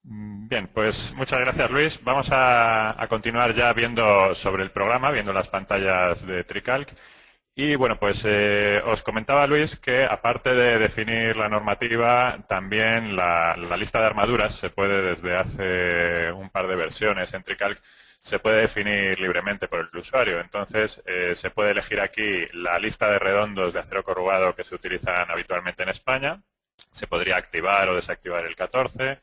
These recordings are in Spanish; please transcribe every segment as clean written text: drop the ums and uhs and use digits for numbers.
Bien, pues muchas gracias, Luis. Vamos a continuar ya viendo sobre el programa, viendo las pantallas de TreeCalc. Y bueno, pues os comentaba, Luis, que aparte de definir la normativa, también la lista de armaduras se puede, desde hace un par de versiones en TreeCalc, se puede definir libremente por el usuario. Entonces, se puede elegir aquí la lista de redondos de acero corrugado que se utilizan habitualmente en España. Se podría activar o desactivar el 14.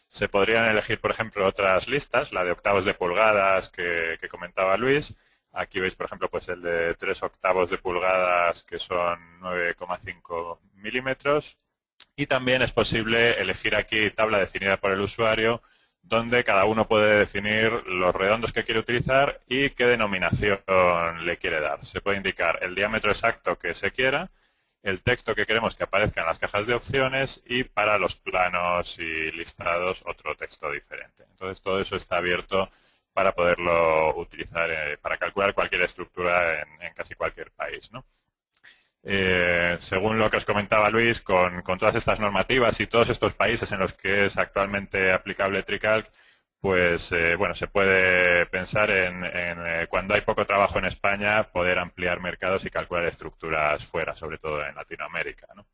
Se podrían elegir, por ejemplo, otras listas, la de octavos de pulgadas que comentaba Luis. Aquí veis, por ejemplo, pues el de 3 octavos de pulgadas, que son 9,5 milímetros. Y también es posible elegir aquí tabla definida por el usuario, donde cada uno puede definir los redondos que quiere utilizar y qué denominación le quiere dar. Se puede indicar el diámetro exacto que se quiera, el texto que queremos que aparezca en las cajas de opciones y para los planos y listados otro texto diferente. Entonces todo eso está abierto para poderlo utilizar para calcular cualquier estructura en casi cualquier país, ¿no? Según lo que os comentaba Luis, con todas estas normativas y todos estos países en los que es actualmente aplicable TreeCalc, pues bueno, se puede pensar en cuando hay poco trabajo en España, poder ampliar mercados y calcular estructuras fuera, sobre todo en Latinoamérica, ¿no?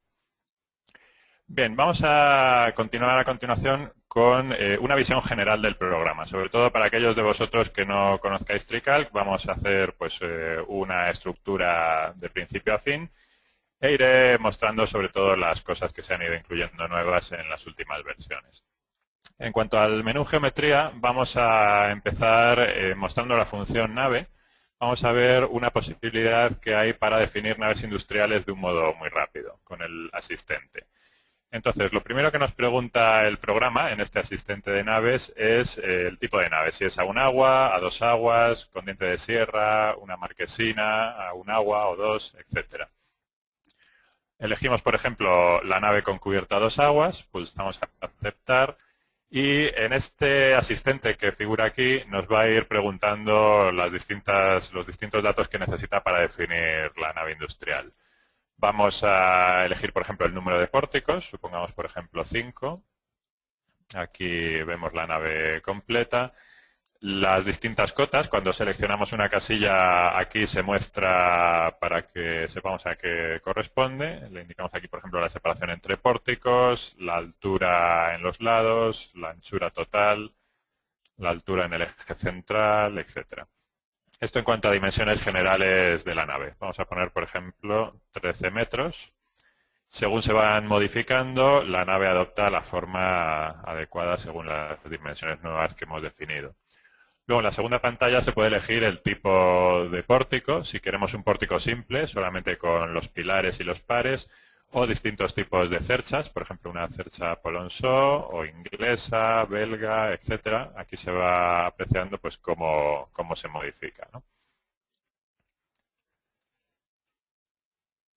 Bien, vamos a continuar a continuación con una visión general del programa. Sobre todo para aquellos de vosotros que no conozcáis TreeCalc, vamos a hacer pues una estructura de principio a fin e iré mostrando sobre todo las cosas que se han ido incluyendo nuevas en las últimas versiones. En cuanto al menú geometría, vamos a empezar mostrando la función nave. Vamos a ver una posibilidad que hay para definir naves industriales de un modo muy rápido, con el asistente. Entonces, lo primero que nos pregunta el programa en este asistente de naves es el tipo de nave, si es a un agua, a dos aguas, con diente de sierra, una marquesina, a un agua o dos, etcétera. Elegimos, por ejemplo, la nave con cubierta a dos aguas, pulsamos a aceptar y en este asistente que figura aquí nos va a ir preguntando los distintos datos que necesita para definir la nave industrial. Vamos a elegir, por ejemplo, el número de pórticos, supongamos, por ejemplo, 5. Aquí vemos la nave completa. Las distintas cotas, cuando seleccionamos una casilla, aquí se muestra para que sepamos a qué corresponde. Le indicamos aquí, por ejemplo, la separación entre pórticos, la altura en los lados, la anchura total, la altura en el eje central, etcétera. Esto en cuanto a dimensiones generales de la nave. Vamos a poner, por ejemplo, 13 metros. Según se van modificando, la nave adopta la forma adecuada según las dimensiones nuevas que hemos definido. Luego en la segunda pantalla se puede elegir el tipo de pórtico, si queremos un pórtico simple, solamente con los pilares y los pares, o distintos tipos de cerchas, por ejemplo una cercha Polonceau o inglesa, belga, etcétera. Aquí se va apreciando pues cómo se modifica, ¿no?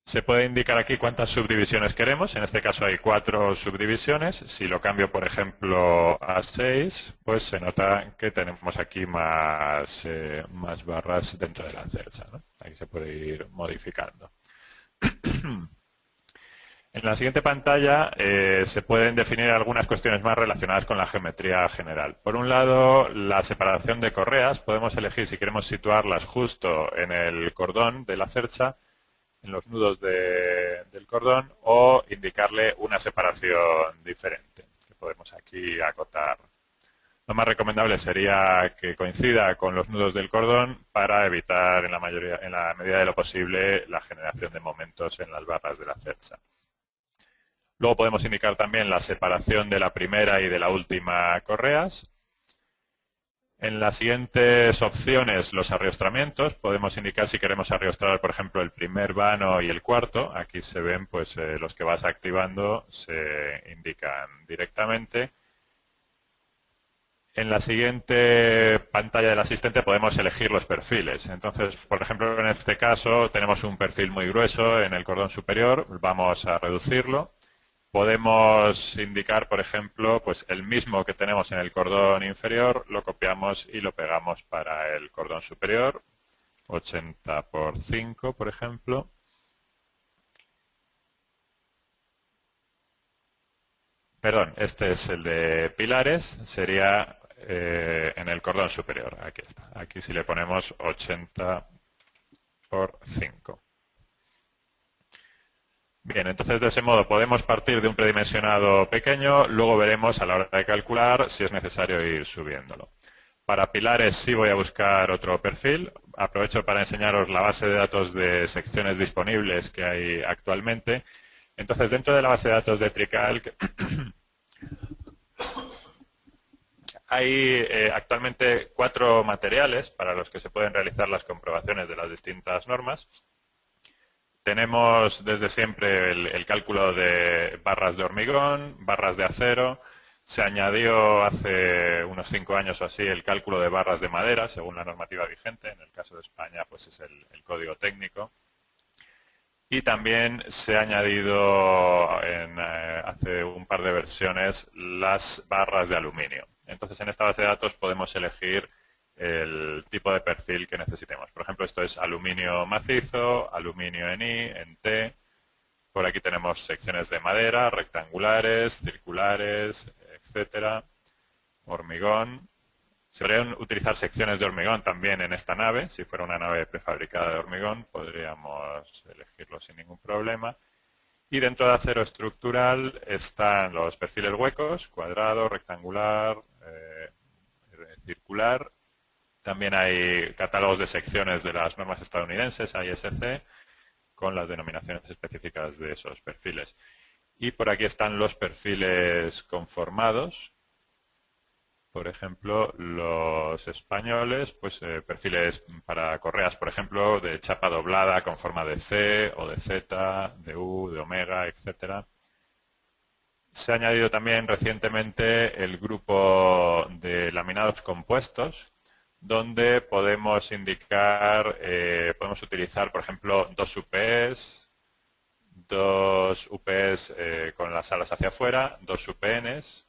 Se puede indicar aquí cuántas subdivisiones queremos. En este caso hay 4 subdivisiones. Si lo cambio, por ejemplo, a 6, pues se nota que tenemos aquí más barras dentro de la cercha, ¿no? Aquí se puede ir modificando. En la siguiente pantalla se pueden definir algunas cuestiones más relacionadas con la geometría general. Por un lado, la separación de correas. Podemos elegir si queremos situarlas justo en el cordón de la cercha, en los nudos del cordón, o indicarle una separación diferente que podemos aquí acotar. Lo más recomendable sería que coincida con los nudos del cordón para evitar en la medida de lo posible la generación de momentos en las barras de la cercha. Luego podemos indicar también la separación de la primera y de la última correas. En las siguientes opciones, los arriostramientos, podemos indicar si queremos arriostrar, por ejemplo, el primer vano y el cuarto. Aquí se ven pues los que vas activando, se indican directamente. En la siguiente pantalla del asistente podemos elegir los perfiles. Entonces, por ejemplo, en este caso tenemos un perfil muy grueso en el cordón superior, vamos a reducirlo. Podemos indicar, por ejemplo, pues el mismo que tenemos en el cordón inferior, lo copiamos y lo pegamos para el cordón superior, 80 por 5, por ejemplo. Perdón, este es el de pilares, sería en el cordón superior. Aquí está. Aquí si le ponemos 80 por 5. Bien, entonces de ese modo podemos partir de un predimensionado pequeño, luego veremos a la hora de calcular si es necesario ir subiéndolo. Para pilares sí voy a buscar otro perfil. Aprovecho para enseñaros la base de datos de secciones disponibles que hay actualmente. Entonces, dentro de la base de datos de TreeCalc hay actualmente 4 materiales para los que se pueden realizar las comprobaciones de las distintas normas. Tenemos desde siempre el cálculo de barras de hormigón, barras de acero. Se añadió hace unos 5 años o así el cálculo de barras de madera, según la normativa vigente. En el caso de España, pues es el código técnico. Y también se ha añadido hace un par de versiones las barras de aluminio. Entonces, en esta base de datos podemos elegir el tipo de perfil que necesitemos. Por ejemplo, esto es aluminio macizo, aluminio en I, en T. Por aquí tenemos secciones de madera, rectangulares, circulares, etcétera. Hormigón. Se podrían utilizar secciones de hormigón también en esta nave. Si fuera una nave prefabricada de hormigón, podríamos elegirlo sin ningún problema. Y dentro de acero estructural están los perfiles huecos, cuadrado, rectangular, circular. También hay catálogos de secciones de las normas estadounidenses, ISC, con las denominaciones específicas de esos perfiles. Y por aquí están los perfiles conformados. Por ejemplo, los españoles, pues perfiles para correas, por ejemplo, de chapa doblada con forma de C o de Z, de U, de omega, etcétera. Se ha añadido también recientemente el grupo de laminados compuestos, donde podemos indicar, podemos utilizar, por ejemplo, 2 UPs, 2 UPs con las alas hacia afuera, 2 UPNs,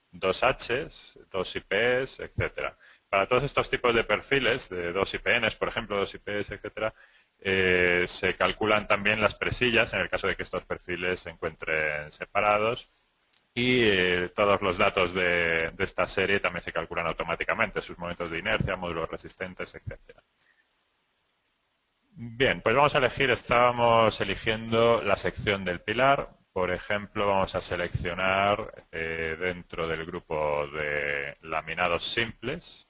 2 Hs, 2 IPs, etcétera. Para todos estos tipos de perfiles, de 2 IPNs, por ejemplo, 2 IPs, etcétera, se calculan también las presillas, en el caso de que estos perfiles se encuentren separados. Y todos los datos de esta serie también se calculan automáticamente, sus momentos de inercia, módulos resistentes, etcétera. Bien, pues vamos a elegir, estábamos eligiendo la sección del pilar. Por ejemplo, vamos a seleccionar dentro del grupo de laminados simples.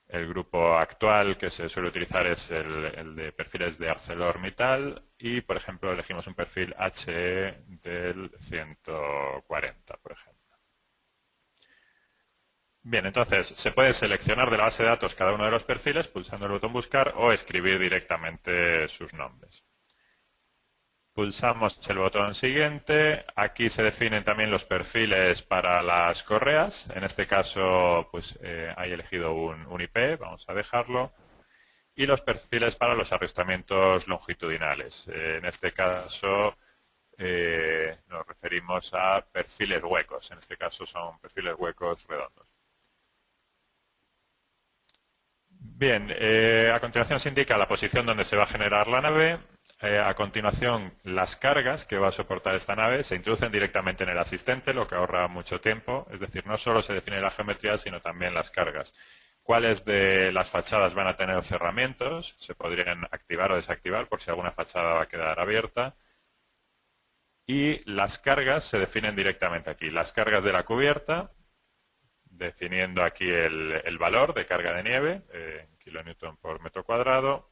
El grupo actual que se suele utilizar es el de perfiles de ArcelorMittal y, por ejemplo, elegimos un perfil HE del 140, por ejemplo. Bien, entonces se puede seleccionar de la base de datos cada uno de los perfiles pulsando el botón buscar o escribir directamente sus nombres. Pulsamos el botón siguiente. Aquí se definen también los perfiles para las correas. En este caso, pues hay elegido un IP, vamos a dejarlo. Y los perfiles para los arrestamientos longitudinales. En este caso nos referimos a perfiles huecos. En este caso son perfiles huecos redondos. Bien, a continuación se indica la posición donde se va a generar la nave. A continuación, las cargas que va a soportar esta nave se introducen directamente en el asistente, lo que ahorra mucho tiempo. Es decir, no solo se define la geometría, sino también las cargas. ¿Cuáles de las fachadas van a tener cerramientos? Se podrían activar o desactivar por si alguna fachada va a quedar abierta. Y las cargas se definen directamente aquí. Las cargas de la cubierta, definiendo aquí el valor de carga de nieve, en kilonewton por metro cuadrado.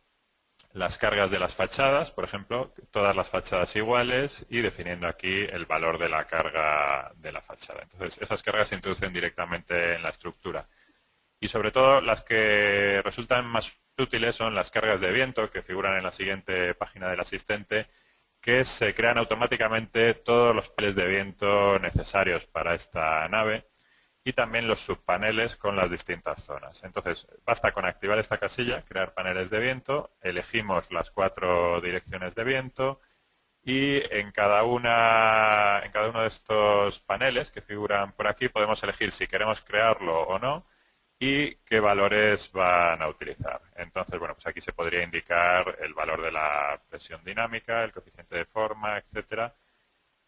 Las cargas de las fachadas, por ejemplo, todas las fachadas iguales y definiendo aquí el valor de la carga de la fachada. Entonces, esas cargas se introducen directamente en la estructura. Y sobre todo, las que resultan más útiles son las cargas de viento, que figuran en la siguiente página del asistente, que se crean automáticamente todos los paneles de viento necesarios para esta nave y también los subpaneles con las distintas zonas. Entonces, basta con activar esta casilla, crear paneles de viento, elegimos las 4 direcciones de viento y en cada uno de estos paneles que figuran por aquí podemos elegir si queremos crearlo o no y qué valores van a utilizar. Entonces, bueno, pues aquí se podría indicar el valor de la presión dinámica, el coeficiente de forma, etcétera.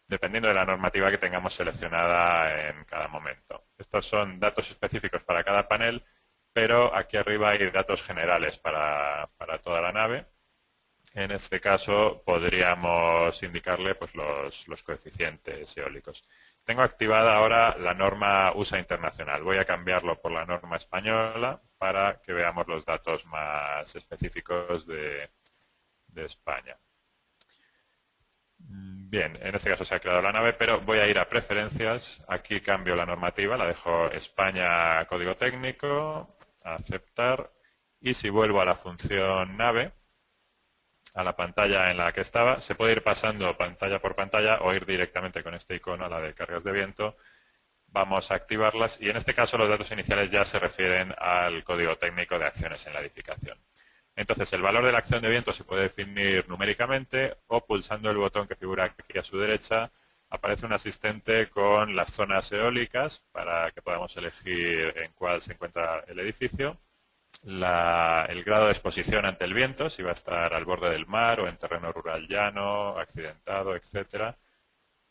dependiendo de la normativa que tengamos seleccionada en cada momento. Estos son datos específicos para cada panel, pero aquí arriba hay datos generales para toda la nave. En este caso podríamos indicarle pues, los coeficientes eólicos. Tengo activada ahora la norma USA internacional. Voy a cambiarlo por la norma española para que veamos los datos más específicos de España. Bien, en este caso se ha creado la nave, pero voy a ir a preferencias. Aquí cambio la normativa, la dejo España código técnico, aceptar. Y si vuelvo a la función nave, a la pantalla en la que estaba, se puede ir pasando pantalla por pantalla o ir directamente con este icono a la de cargas de viento. Vamos a activarlas y en este caso los datos iniciales ya se refieren al código técnico de acciones en la edificación. Entonces el valor de la acción de viento se puede definir numéricamente o pulsando el botón que figura aquí a su derecha aparece un asistente con las zonas eólicas para que podamos elegir en cuál se encuentra el edificio. El grado de exposición ante el viento, si va a estar al borde del mar o en terreno rural llano, accidentado, etcétera.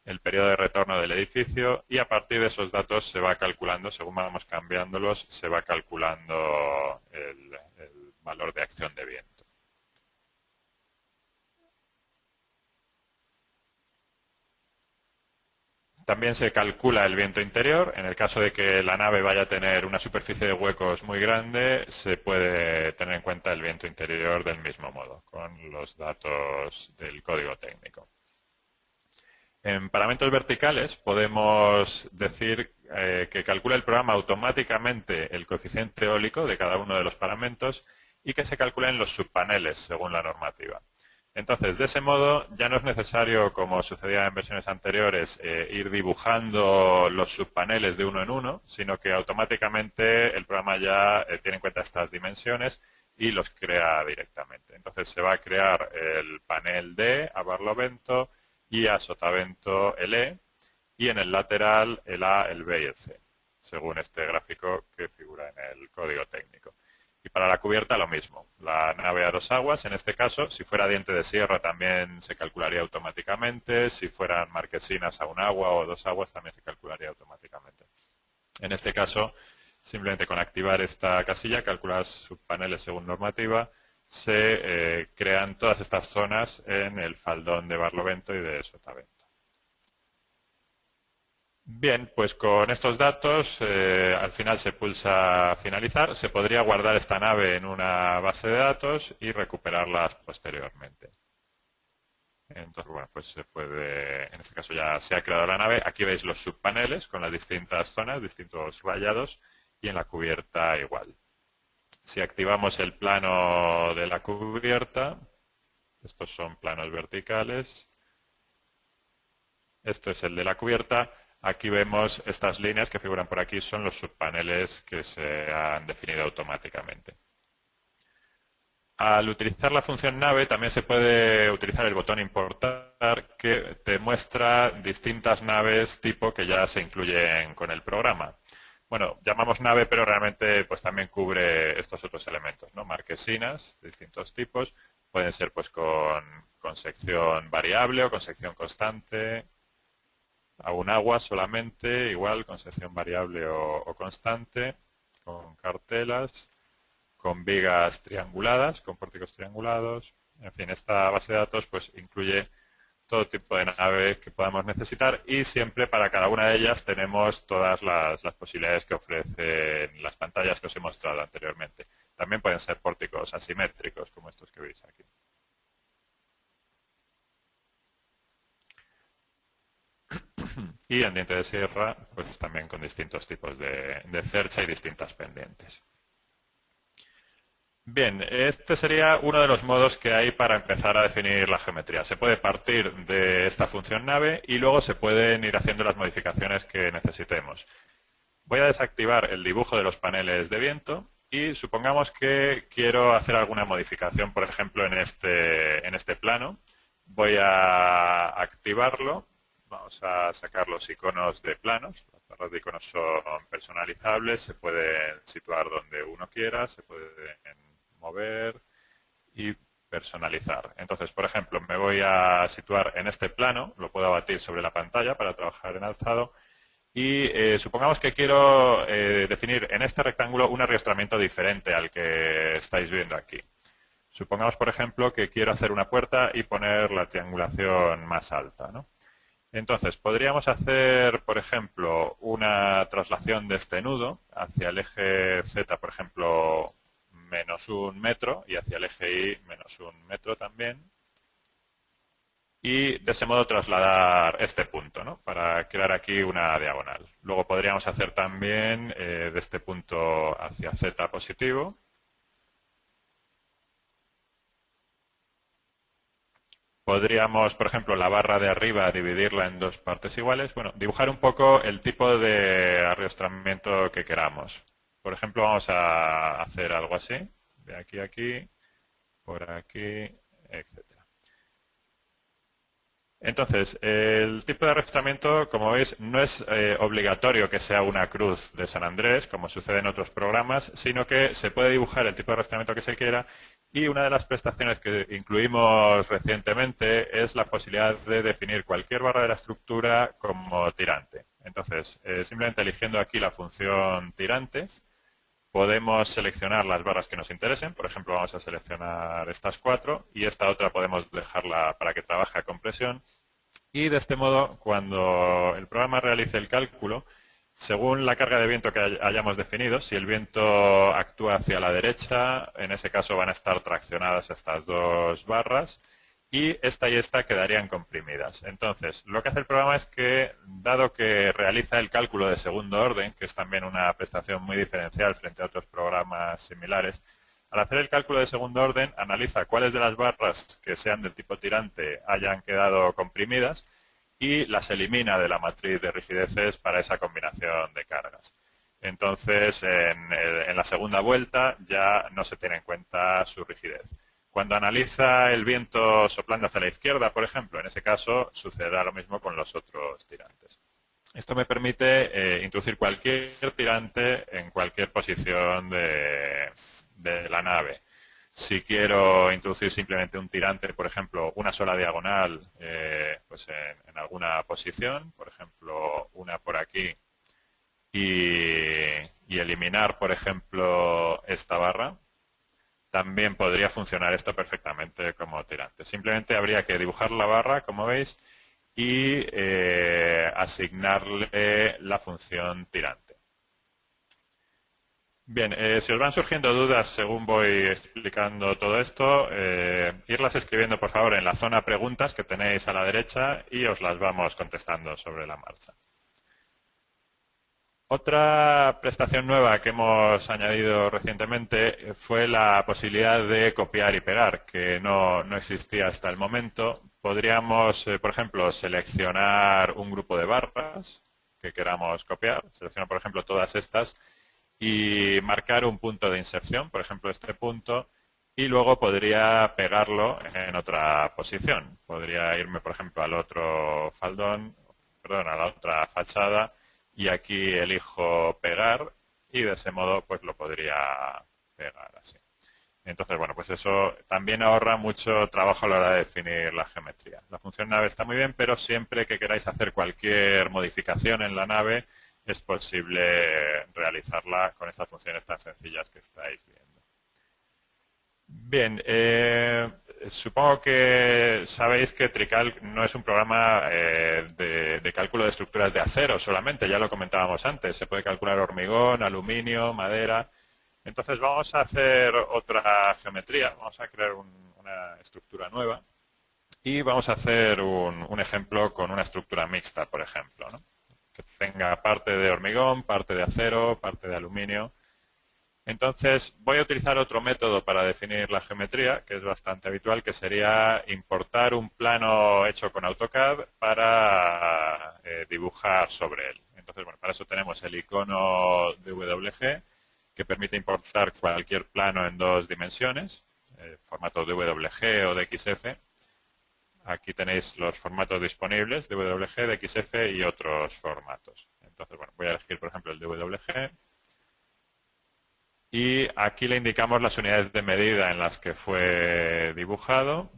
El periodo de retorno del edificio y a partir de esos datos se va calculando, según vamos cambiándolos, se va calculando el valor de acción de viento. También se calcula el viento interior. En el caso de que la nave vaya a tener una superficie de huecos muy grande, se puede tener en cuenta el viento interior del mismo modo, con los datos del código técnico. En paramentos verticales podemos decir que calcula el programa automáticamente el coeficiente eólico de cada uno de los paramentos y que se calculen los subpaneles según la normativa. Entonces, de ese modo, ya no es necesario, como sucedía en versiones anteriores, ir dibujando los subpaneles de uno en uno, sino que automáticamente el programa ya tiene en cuenta estas dimensiones y los crea directamente. Entonces, se va a crear el panel D a barlovento y a sotavento el E, y en el lateral el A, el B y el C, según este gráfico que figura en el código técnico. Y para la cubierta lo mismo, la nave a dos aguas, en este caso, si fuera diente de sierra también se calcularía automáticamente, si fueran marquesinas a un agua o dos aguas también se calcularía automáticamente. En este caso, simplemente con activar esta casilla, calcular subpaneles según normativa, se crean todas estas zonas en el faldón de barlovento y de sotavento. Bien, pues con estos datos al final se pulsa finalizar. Se podría guardar esta nave en una base de datos y recuperarlas posteriormente. Entonces, bueno, pues se puede, en este caso ya se ha creado la nave. Aquí veis los subpaneles con las distintas zonas, distintos rayados y en la cubierta igual. Si activamos el plano de la cubierta, estos son planos verticales, esto es el de la cubierta. Aquí vemos estas líneas que figuran por aquí, son los subpaneles que se han definido automáticamente. Al utilizar la función nave también se puede utilizar el botón importar que te muestra distintas naves tipo que ya se incluyen con el programa. Bueno, llamamos nave, pero realmente pues también cubre estos otros elementos, ¿no? Marquesinas de distintos tipos, pueden ser pues con sección variable o con sección constante, a un agua solamente, igual con sección variable o constante, con cartelas, con vigas trianguladas, con pórticos triangulados. En fin, esta base de datos pues incluye todo tipo de naves que podamos necesitar y siempre para cada una de ellas tenemos todas las posibilidades que ofrecen las pantallas que os he mostrado anteriormente. También pueden ser pórticos asimétricos como estos que veis aquí. Y en diente de sierra, pues también con distintos tipos de cercha y distintas pendientes. Bien, este sería uno de los modos que hay para empezar a definir la geometría. Se puede partir de esta función nave y luego se pueden ir haciendo las modificaciones que necesitemos. Voy a desactivar el dibujo de los paneles de viento y supongamos que quiero hacer alguna modificación, por ejemplo, en este plano. Voy a activarlo. Vamos a sacar los iconos de planos. Las barras de iconos son personalizables, se pueden situar donde uno quiera, se pueden mover y personalizar. Entonces, por ejemplo, me voy a situar en este plano, lo puedo abatir sobre la pantalla para trabajar en alzado y supongamos que quiero definir en este rectángulo un arrastramiento diferente al que estáis viendo aquí. Supongamos, por ejemplo, que quiero hacer una puerta y poner la triangulación más alta, ¿no? Entonces, podríamos hacer, por ejemplo, una traslación de este nudo hacia el eje Z, por ejemplo, menos 1 metro y hacia el eje Y menos 1 metro también. Y de ese modo trasladar este punto, ¿no? Para crear aquí una diagonal. Luego podríamos hacer también de este punto hacia Z positivo. Podríamos, por ejemplo, la barra de arriba dividirla en dos partes iguales. Bueno, dibujar un poco el tipo de arrastramiento que queramos. Por ejemplo, vamos a hacer algo así. De aquí a aquí, por aquí, etcétera. Entonces, el tipo de arrastramiento, como veis, no es obligatorio que sea una cruz de San Andrés, como sucede en otros programas, sino que se puede dibujar el tipo de arrastramiento que se quiera y una de las prestaciones que incluimos recientemente es la posibilidad de definir cualquier barra de la estructura como tirante. Entonces, simplemente eligiendo aquí la función tirante, podemos seleccionar las barras que nos interesen. Por ejemplo, vamos a seleccionar estas 4 y esta otra podemos dejarla para que trabaje a compresión. Y de este modo, cuando el programa realice el cálculo, según la carga de viento que hayamos definido, si el viento actúa hacia la derecha, en ese caso van a estar traccionadas estas dos barras y esta quedarían comprimidas. Entonces, lo que hace el programa es que, dado que realiza el cálculo de segundo orden, que es también una prestación muy diferencial frente a otros programas similares, al hacer el cálculo de segundo orden, analiza cuáles de las barras que sean del tipo tirante hayan quedado comprimidas y las elimina de la matriz de rigideces para esa combinación de cargas. Entonces, en la segunda vuelta ya no se tiene en cuenta su rigidez. Cuando analiza el viento soplando hacia la izquierda, por ejemplo, en ese caso sucederá lo mismo con los otros tirantes. Esto me permite introducir cualquier tirante en cualquier posición de la nave. Si quiero introducir simplemente un tirante, por ejemplo, una sola diagonal pues en alguna posición, por ejemplo, una por aquí, y eliminar, por ejemplo, esta barra, también podría funcionar esto perfectamente como tirante. Simplemente habría que dibujar la barra, como veis, y asignarle la función tirante. Bien, si os van surgiendo dudas según voy explicando todo esto, irlas escribiendo por favor en la zona preguntas que tenéis a la derecha y os las vamos contestando sobre la marcha. Otra prestación nueva que hemos añadido recientemente fue la posibilidad de copiar y pegar, que no existía hasta el momento. Podríamos, por ejemplo, seleccionar un grupo de barras que queramos copiar. Selecciono, por ejemplo, todas estas y marcar un punto de inserción, por ejemplo, este punto, y luego podría pegarlo en otra posición. Podría irme, por ejemplo, al otro faldón, perdón, a la otra fachada, y aquí elijo pegar y de ese modo pues lo podría pegar así. Entonces, bueno, pues eso también ahorra mucho trabajo a la hora de definir la geometría. La función nave está muy bien, pero siempre que queráis hacer cualquier modificación en la nave, es posible realizarla con estas funciones tan sencillas que estáis viendo. Bien, supongo que sabéis que TriCalc no es un programa de cálculo de estructuras de acero solamente, ya lo comentábamos antes, se puede calcular hormigón, aluminio, madera. Entonces vamos a hacer otra geometría, vamos a crear una estructura nueva y vamos a hacer un ejemplo con una estructura mixta, por ejemplo, ¿no? Que tenga parte de hormigón, parte de acero, parte de aluminio. Entonces voy a utilizar otro método para definir la geometría, que es bastante habitual, que sería importar un plano hecho con AutoCAD para dibujar sobre él. Entonces, bueno, para eso tenemos el icono DWG, que permite importar cualquier plano en 2 dimensiones, formato DWG o DXF. Aquí tenéis los formatos disponibles, DWG, DXF y otros formatos. Entonces, bueno, voy a elegir, por ejemplo, el DWG. y aquí le indicamos las unidades de medida en las que fue dibujado.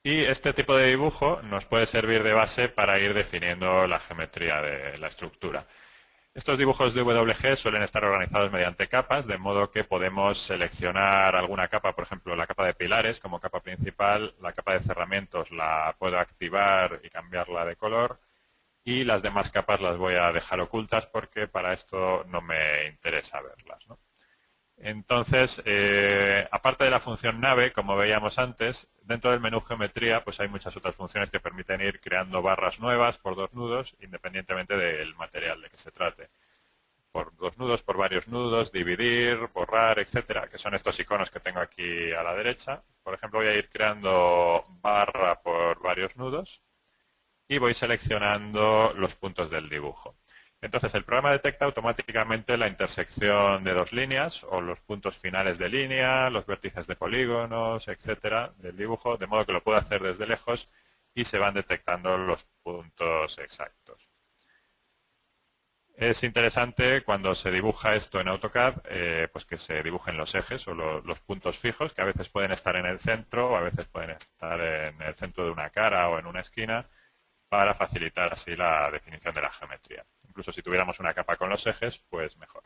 Y este tipo de dibujo nos puede servir de base para ir definiendo la geometría de la estructura. Estos dibujos de WG suelen estar organizados mediante capas, de modo que podemos seleccionar alguna capa, por ejemplo, la capa de pilares como capa principal, la capa de cerramientos la puedo activar y cambiarla de color, y las demás capas las voy a dejar ocultas porque para esto no me interesa verlas, ¿no? Entonces, aparte de la función nave, como veíamos antes, dentro del menú geometría pues hay muchas otras funciones que permiten ir creando barras nuevas por dos nudos, independientemente del material de que se trate. Por dos nudos, por varios nudos, dividir, borrar, etcétera, que son estos iconos que tengo aquí a la derecha. Por ejemplo, voy a ir creando barra por varios nudos y voy seleccionando los puntos del dibujo. Entonces, el programa detecta automáticamente la intersección de dos líneas o los puntos finales de línea, los vértices de polígonos, etcétera, del dibujo, de modo que lo puedo hacer desde lejos y se van detectando los puntos exactos. Es interesante cuando se dibuja esto en AutoCAD, pues que se dibujen los ejes o los puntos fijos, que a veces pueden estar en el centro o a veces pueden estar en el centro de una cara o en una esquina, para facilitar así la definición de la geometría. Incluso si tuviéramos una capa con los ejes, pues mejor.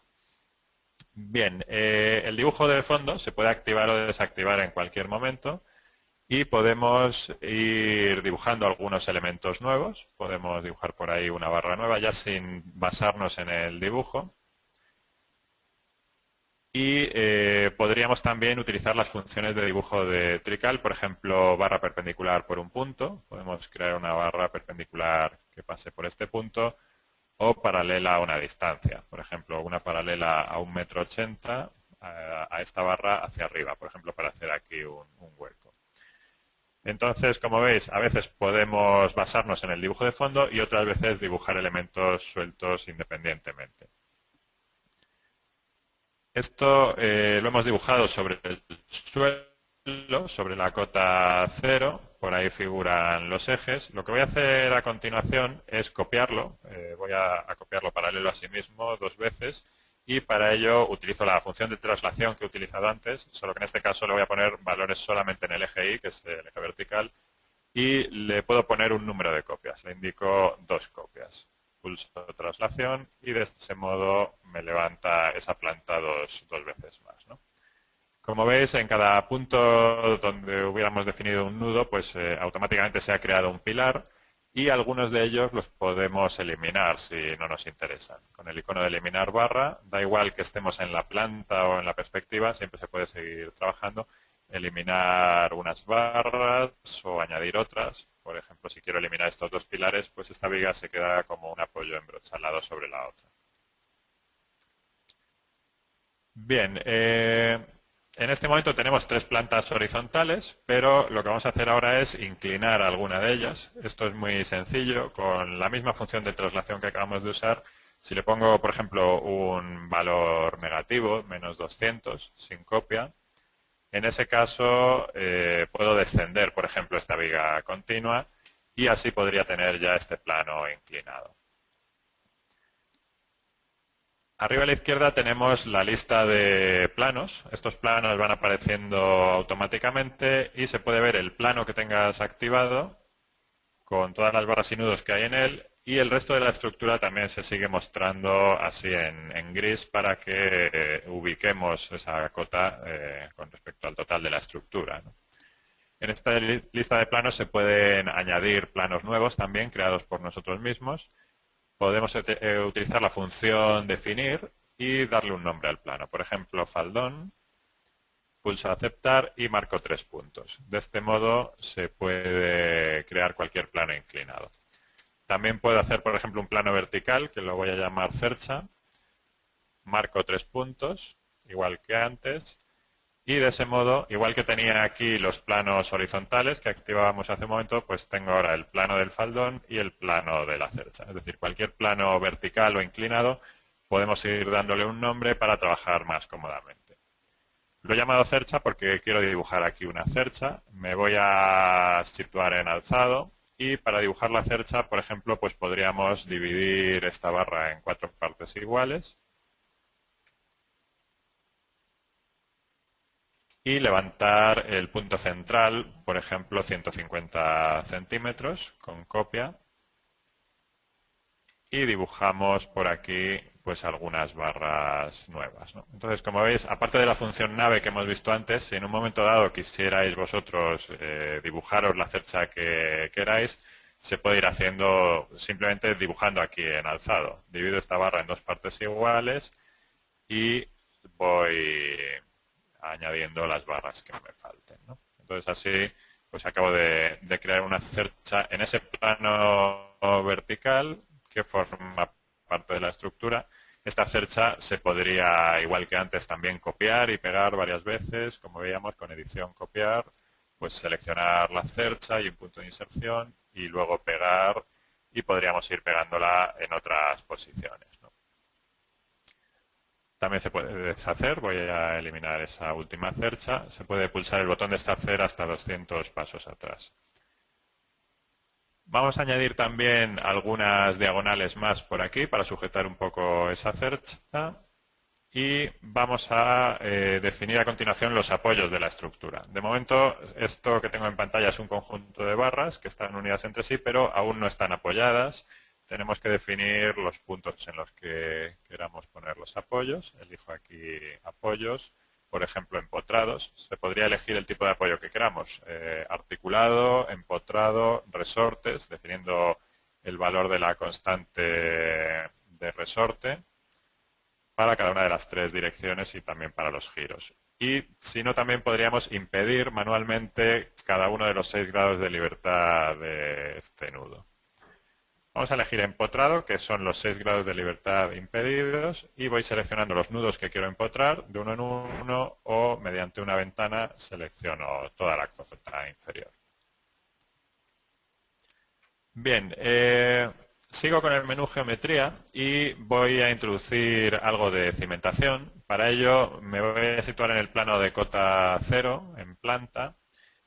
Bien, el dibujo de fondo se puede activar o desactivar en cualquier momento y podemos ir dibujando algunos elementos nuevos. Podemos dibujar por ahí una barra nueva ya sin basarnos en el dibujo. Y podríamos también utilizar las funciones de dibujo de Trical, por ejemplo, barra perpendicular por un punto. Podemos crear una barra perpendicular que pase por este punto o paralela a una distancia. Por ejemplo, una paralela a 1,80 m a esta barra hacia arriba, por ejemplo, para hacer aquí un hueco. Entonces, como veis, a veces podemos basarnos en el dibujo de fondo y otras veces dibujar elementos sueltos independientemente. Esto lo hemos dibujado sobre el suelo, sobre la cota 0. Por ahí figuran los ejes. Lo que voy a hacer a continuación es copiarlo. Voy a copiarlo paralelo a sí mismo 2 veces. Y para ello utilizo la función de traslación que he utilizado antes, solo que en este caso le voy a poner valores solamente en el eje Y, que es el eje vertical, y le puedo poner un número de copias. Le indico 2 copias. Pulso traslación y de ese modo me levanta esa planta dos veces más, ¿no? Como veis, en cada punto donde hubiéramos definido un nudo, pues automáticamente se ha creado un pilar y algunos de ellos los podemos eliminar si no nos interesan. Con el icono de eliminar barra, da igual que estemos en la planta o en la perspectiva, siempre se puede seguir trabajando, eliminar unas barras o añadir otras. Por ejemplo, si quiero eliminar estos dos pilares, pues esta viga se queda como un apoyo embrochalado sobre la otra. Bien, en este momento tenemos 3 plantas horizontales, pero lo que vamos a hacer ahora es inclinar alguna de ellas. Esto es muy sencillo, con la misma función de traslación que acabamos de usar. Si le pongo, por ejemplo, un valor negativo, menos 200, sin copia, en ese caso puedo descender, por ejemplo, esta viga continua y así podría tener ya este plano inclinado. Arriba a la izquierda tenemos la lista de planos. Estos planos van apareciendo automáticamente y se puede ver el plano que tengas activado con todas las barras y nudos que hay en él, y el resto de la estructura también se sigue mostrando así en gris para que ubiquemos esa cota con respecto al total de la estructura, ¿no? En esta lista de planos se pueden añadir planos nuevos también creados por nosotros mismos. Podemos utilizar la función definir y darle un nombre al plano. Por ejemplo, faldón, pulso aceptar y marco 3 puntos. De este modo se puede crear cualquier plano inclinado. También puedo hacer, por ejemplo, un plano vertical, que lo voy a llamar cercha. Marco 3 puntos, igual que antes. Y de ese modo, igual que tenía aquí los planos horizontales que activábamos hace un momento, pues tengo ahora el plano del faldón y el plano de la cercha. Es decir, cualquier plano vertical o inclinado podemos ir dándole un nombre para trabajar más cómodamente. Lo he llamado cercha porque quiero dibujar aquí una cercha. Me voy a situar en alzado Y para dibujar la cercha, por ejemplo, pues podríamos dividir esta barra en 4 partes iguales y levantar el punto central, por ejemplo, 150 centímetros con copia, y dibujamos por aquí pues algunas barras nuevas, ¿no? Entonces, como veis, aparte de la función nave que hemos visto antes, si en un momento dado quisierais vosotros dibujaros la cercha que queráis, se puede ir haciendo simplemente dibujando aquí en alzado. Divido esta barra en 2 partes iguales y voy añadiendo las barras que me falten, ¿no? Entonces así pues acabo de crear una cercha en ese plano vertical que forma parte de la estructura. Esta cercha se podría, igual que antes, también copiar y pegar varias veces, como veíamos con edición copiar, pues seleccionar la cercha y un punto de inserción y luego pegar, y podríamos ir pegándola en otras posiciones, ¿no? También se puede deshacer, voy a eliminar esa última cercha. Se puede pulsar el botón deshacer hasta 200 pasos atrás. Vamos a añadir también algunas diagonales más por aquí para sujetar un poco esa cercha. Y vamos a definir a continuación los apoyos de la estructura. De momento, esto que tengo en pantalla es un conjunto de barras que están unidas entre sí, pero aún no están apoyadas. Tenemos que definir los puntos en los que queramos poner los apoyos. Elijo aquí apoyos, por ejemplo, empotrados. Se podría elegir el tipo de apoyo que queramos. Articulado, empotrado, resortes, definiendo el valor de la constante de resorte para cada una de las 3 direcciones y también para los giros. Y si no, también podríamos impedir manualmente cada uno de los 6 grados de libertad de este nudo. Vamos a elegir empotrado, que son los 6 grados de libertad impedidos, y voy seleccionando los nudos que quiero empotrar de uno en uno, o mediante una ventana selecciono toda la cota inferior. Bien, sigo con el menú geometría y voy a introducir algo de cimentación. Para ello me voy a situar en el plano de cota 0, en planta,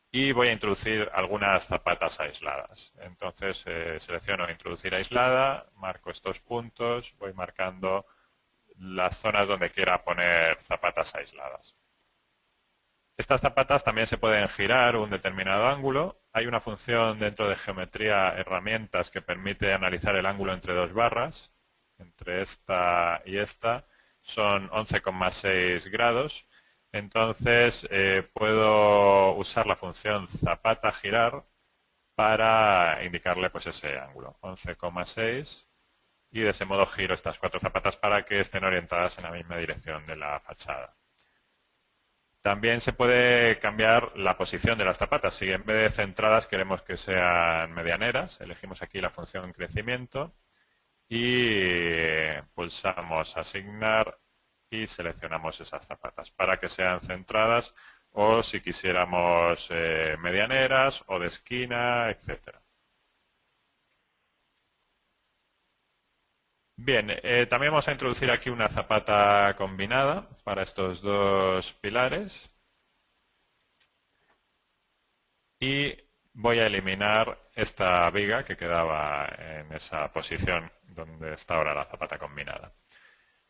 y voy a introducir algunas zapatas aisladas. Entonces selecciono introducir aislada, marco estos puntos, voy marcando las zonas donde quiera poner zapatas aisladas. Estas zapatas también se pueden girar un determinado ángulo. Hay una función dentro de geometría herramientas que permite analizar el ángulo entre 2 barras, entre esta y esta. Son 11,6 grados. Entonces puedo usar la función zapata girar para indicarle pues ese ángulo, 11,6, y de ese modo giro estas 4 zapatas para que estén orientadas en la misma dirección de la fachada. También se puede cambiar la posición de las zapatas. Si en vez de centradas queremos que sean medianeras, elegimos aquí la función crecimiento y pulsamos asignar y seleccionamos esas zapatas para que sean centradas, o si quisiéramos medianeras o de esquina, etcétera. Bien, también vamos a introducir aquí una zapata combinada para estos 2 pilares y voy a eliminar esta viga que quedaba en esa posición donde está ahora la zapata combinada.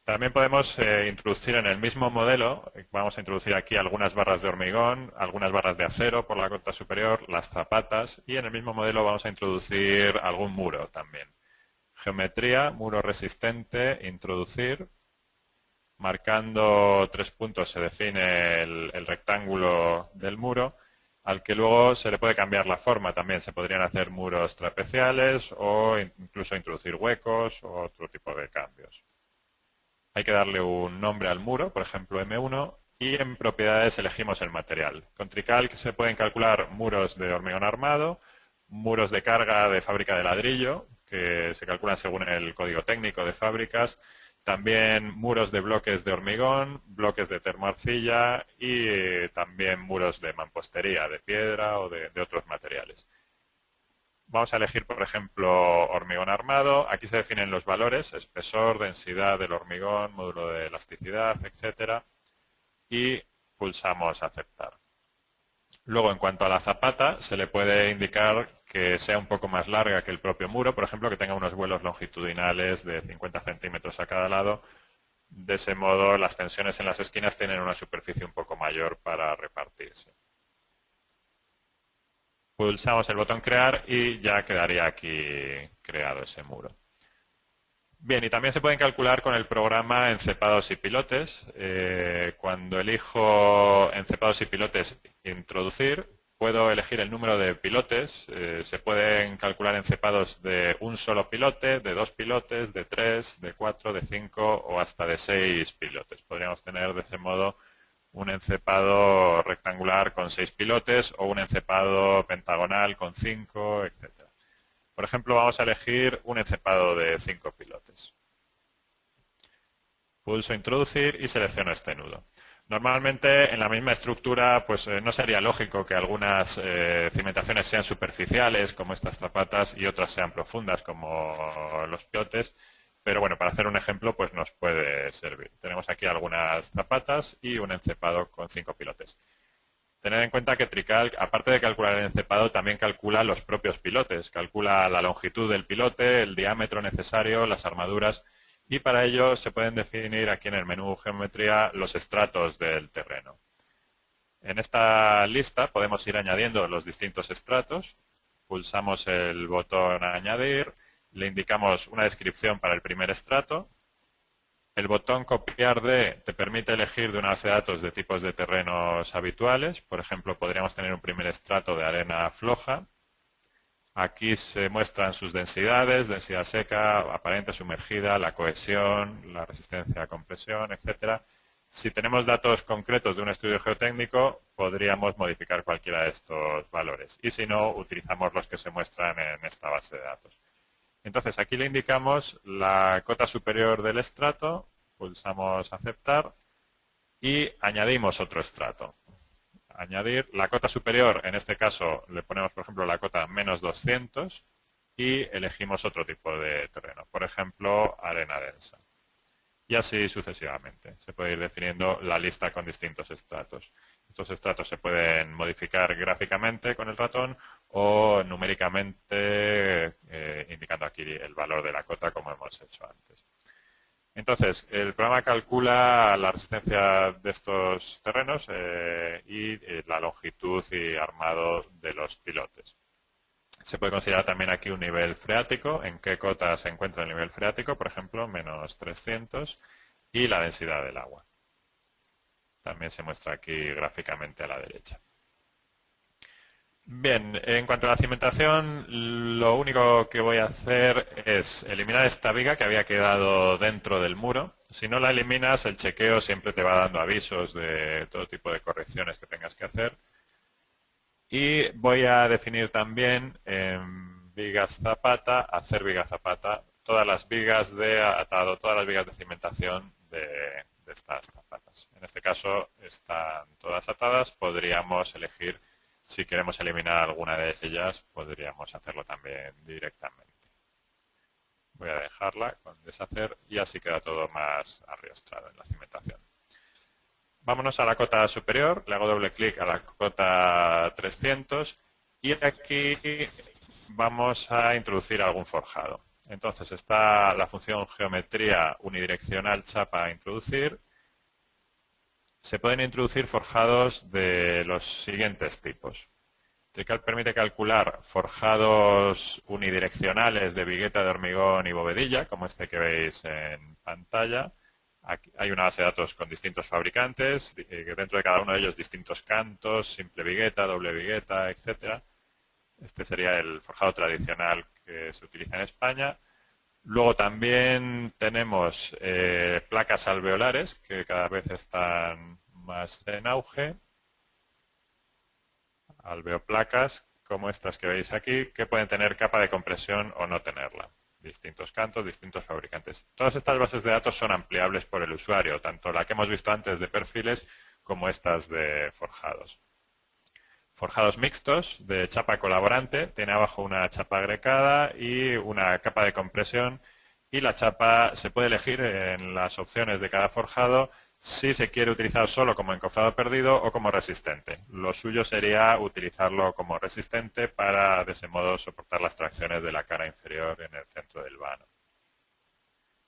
También podemos introducir en el mismo modelo, vamos a introducir aquí algunas barras de hormigón, algunas barras de acero por la cota superior, las zapatas, y en el mismo modelo vamos a introducir algún muro también. Geometría, muro resistente, introducir. Marcando 3 puntos se define el rectángulo del muro, al que luego se le puede cambiar la forma también. Se podrían hacer muros trapeciales o incluso introducir huecos o otro tipo de cambios. Hay que darle un nombre al muro, por ejemplo M1, y en propiedades elegimos el material. Con Tricalc se pueden calcular muros de hormigón armado, muros de carga de fábrica de ladrillo, que se calculan según el código técnico de fábricas, también muros de bloques de hormigón, bloques de termoarcilla y también muros de mampostería, de piedra o de otros materiales. Vamos a elegir, por ejemplo, hormigón armado. Aquí se definen los valores, espesor, densidad del hormigón, módulo de elasticidad, etcétera. Y pulsamos aceptar. Luego, en cuanto a la zapata, se le puede indicar que sea un poco más larga que el propio muro, por ejemplo, que tenga unos vuelos longitudinales de 50 centímetros a cada lado. De ese modo, las tensiones en las esquinas tienen una superficie un poco mayor para repartirse. Pulsamos el botón crear y ya quedaría aquí creado ese muro. Bien, y también se pueden calcular con el programa encepados y pilotes. Cuando elijo encepados y pilotes introducir, puedo elegir el número de pilotes. Se pueden calcular encepados de un solo pilote, de 2 pilotes, de 3, de 4, de 5 o hasta de 6 pilotes. Podríamos tener de ese modo un encepado rectangular con 6 pilotes o un encepado pentagonal con 5, etc. Por ejemplo, vamos a elegir un encepado de 5 pilotes. Pulso introducir y selecciono este nudo. Normalmente en la misma estructura pues no sería lógico que algunas cimentaciones sean superficiales como estas zapatas y otras sean profundas como los pilotes, pero bueno, para hacer un ejemplo pues nos puede servir. Tenemos aquí algunas zapatas y un encepado con 5 pilotes. Tener en cuenta que TriCalc, aparte de calcular el encepado, también calcula los propios pilotes. Calcula la longitud del pilote, el diámetro necesario, las armaduras, y para ello se pueden definir aquí en el menú Geometría los estratos del terreno. En esta lista podemos ir añadiendo los distintos estratos. Pulsamos el botón Añadir, le indicamos una descripción para el primer estrato. El botón copiar de te permite elegir de una base de datos de tipos de terrenos habituales. Por ejemplo, podríamos tener un primer estrato de arena floja. Aquí se muestran sus densidades, densidad seca, aparente, sumergida, la cohesión, la resistencia a compresión, etcétera. Si tenemos datos concretos de un estudio geotécnico, podríamos modificar cualquiera de estos valores. Y si no, utilizamos los que se muestran en esta base de datos. Entonces, aquí le indicamos la cota superior del estrato, pulsamos aceptar y añadimos otro estrato. Añadir la cota superior, en este caso le ponemos, por ejemplo, la cota menos 200 y elegimos otro tipo de terreno, por ejemplo, arena densa. Y así sucesivamente. Se puede ir definiendo la lista con distintos estratos. Estos estratos se pueden modificar gráficamente con el ratón o numéricamente indicando aquí el valor de la cota como hemos hecho antes. Entonces, el programa calcula la resistencia de estos terrenos y la longitud y armado de los pilotes. Se puede considerar también aquí un nivel freático, en qué cota se encuentra el nivel freático, por ejemplo, menos 300, y la densidad del agua. También se muestra aquí gráficamente a la derecha. Bien, en cuanto a la cimentación, lo único que voy a hacer es eliminar esta viga que había quedado dentro del muro. Si no la eliminas, el chequeo siempre te va dando avisos de todo tipo de correcciones que tengas que hacer. Y voy a definir también en vigas zapata, hacer viga zapata, todas las vigas de atado, todas las vigas de cimentación de estas zapatas. En este caso están todas atadas, podríamos elegir si queremos eliminar alguna de ellas, podríamos hacerlo también directamente. Voy a dejarla con deshacer y así queda todo más arrastrado en la cimentación. Vámonos a la cota superior, le hago doble clic a la cota 300 y aquí vamos a introducir algún forjado. Entonces está la función geometría unidireccional chapa a introducir. Se pueden introducir forjados de los siguientes tipos. TriCalc permite calcular forjados unidireccionales de vigueta de hormigón y bovedilla, como este que veis en pantalla. Aquí hay una base de datos con distintos fabricantes, dentro de cada uno de ellos distintos cantos, simple vigueta, doble vigueta, etcétera. Este sería el forjado tradicional que se utiliza en España. Luego también tenemos placas alveolares, que cada vez están más en auge. Alveoplacas, como estas que veis aquí, que pueden tener capa de compresión o no tenerla. Distintos cantos, distintos fabricantes. Todas estas bases de datos son ampliables por el usuario, tanto la que hemos visto antes de perfiles como estas de forjados. Forjados mixtos de chapa colaborante, tiene abajo una chapa agregada y una capa de compresión y la chapa se puede elegir en las opciones de cada forjado si se quiere utilizar solo como encofrado perdido o como resistente. Lo suyo sería utilizarlo como resistente para de ese modo soportar las tracciones de la cara inferior en el centro del vano.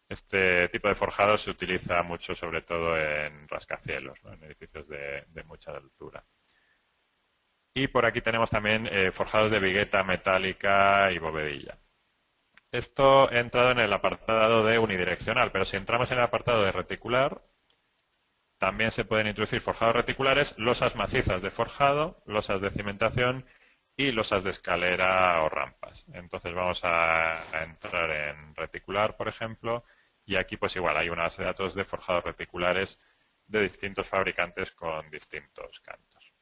Este tipo de forjado se utiliza mucho, sobre todo en rascacielos, ¿no? En edificios de mucha altura. Y por aquí tenemos también forjados de vigueta metálica y bovedilla. Esto he entrado en el apartado de unidireccional, pero si entramos en el apartado de reticular, también se pueden introducir forjados reticulares, losas macizas de forjado, losas de cimentación y losas de escalera o rampas. Entonces vamos a entrar en reticular, por ejemplo, y aquí pues igual hay una base de datos de forjados reticulares de distintos fabricantes con distintos cantos.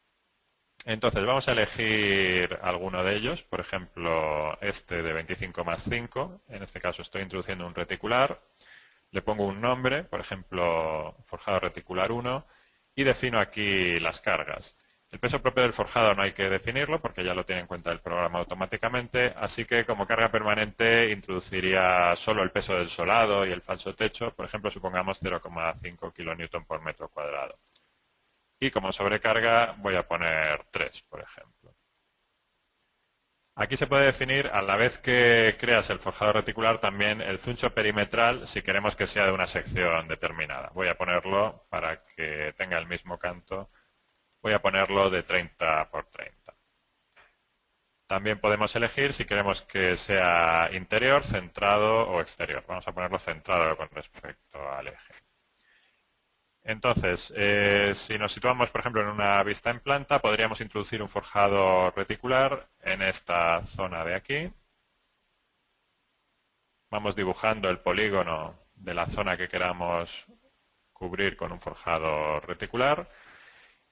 Entonces vamos a elegir alguno de ellos, por ejemplo este de 25+5, en este caso estoy introduciendo un reticular, le pongo un nombre, por ejemplo forjado reticular 1, y defino aquí las cargas. El peso propio del forjado no hay que definirlo porque ya lo tiene en cuenta el programa automáticamente, así que como carga permanente introduciría solo el peso del solado y el falso techo, por ejemplo supongamos 0,5 kN por metro cuadrado. Y como sobrecarga voy a poner 3, por ejemplo. Aquí se puede definir, a la vez que creas el forjado reticular, también el zuncho perimetral si queremos que sea de una sección determinada. Voy a ponerlo para que tenga el mismo canto. Voy a ponerlo de 30 por 30. También podemos elegir si queremos que sea interior, centrado o exterior. Vamos a ponerlo centrado con respecto al eje. Entonces, si nos situamos, por ejemplo, en una vista en planta, podríamos introducir un forjado reticular en esta zona de aquí. Vamos dibujando el polígono de la zona que queramos cubrir con un forjado reticular.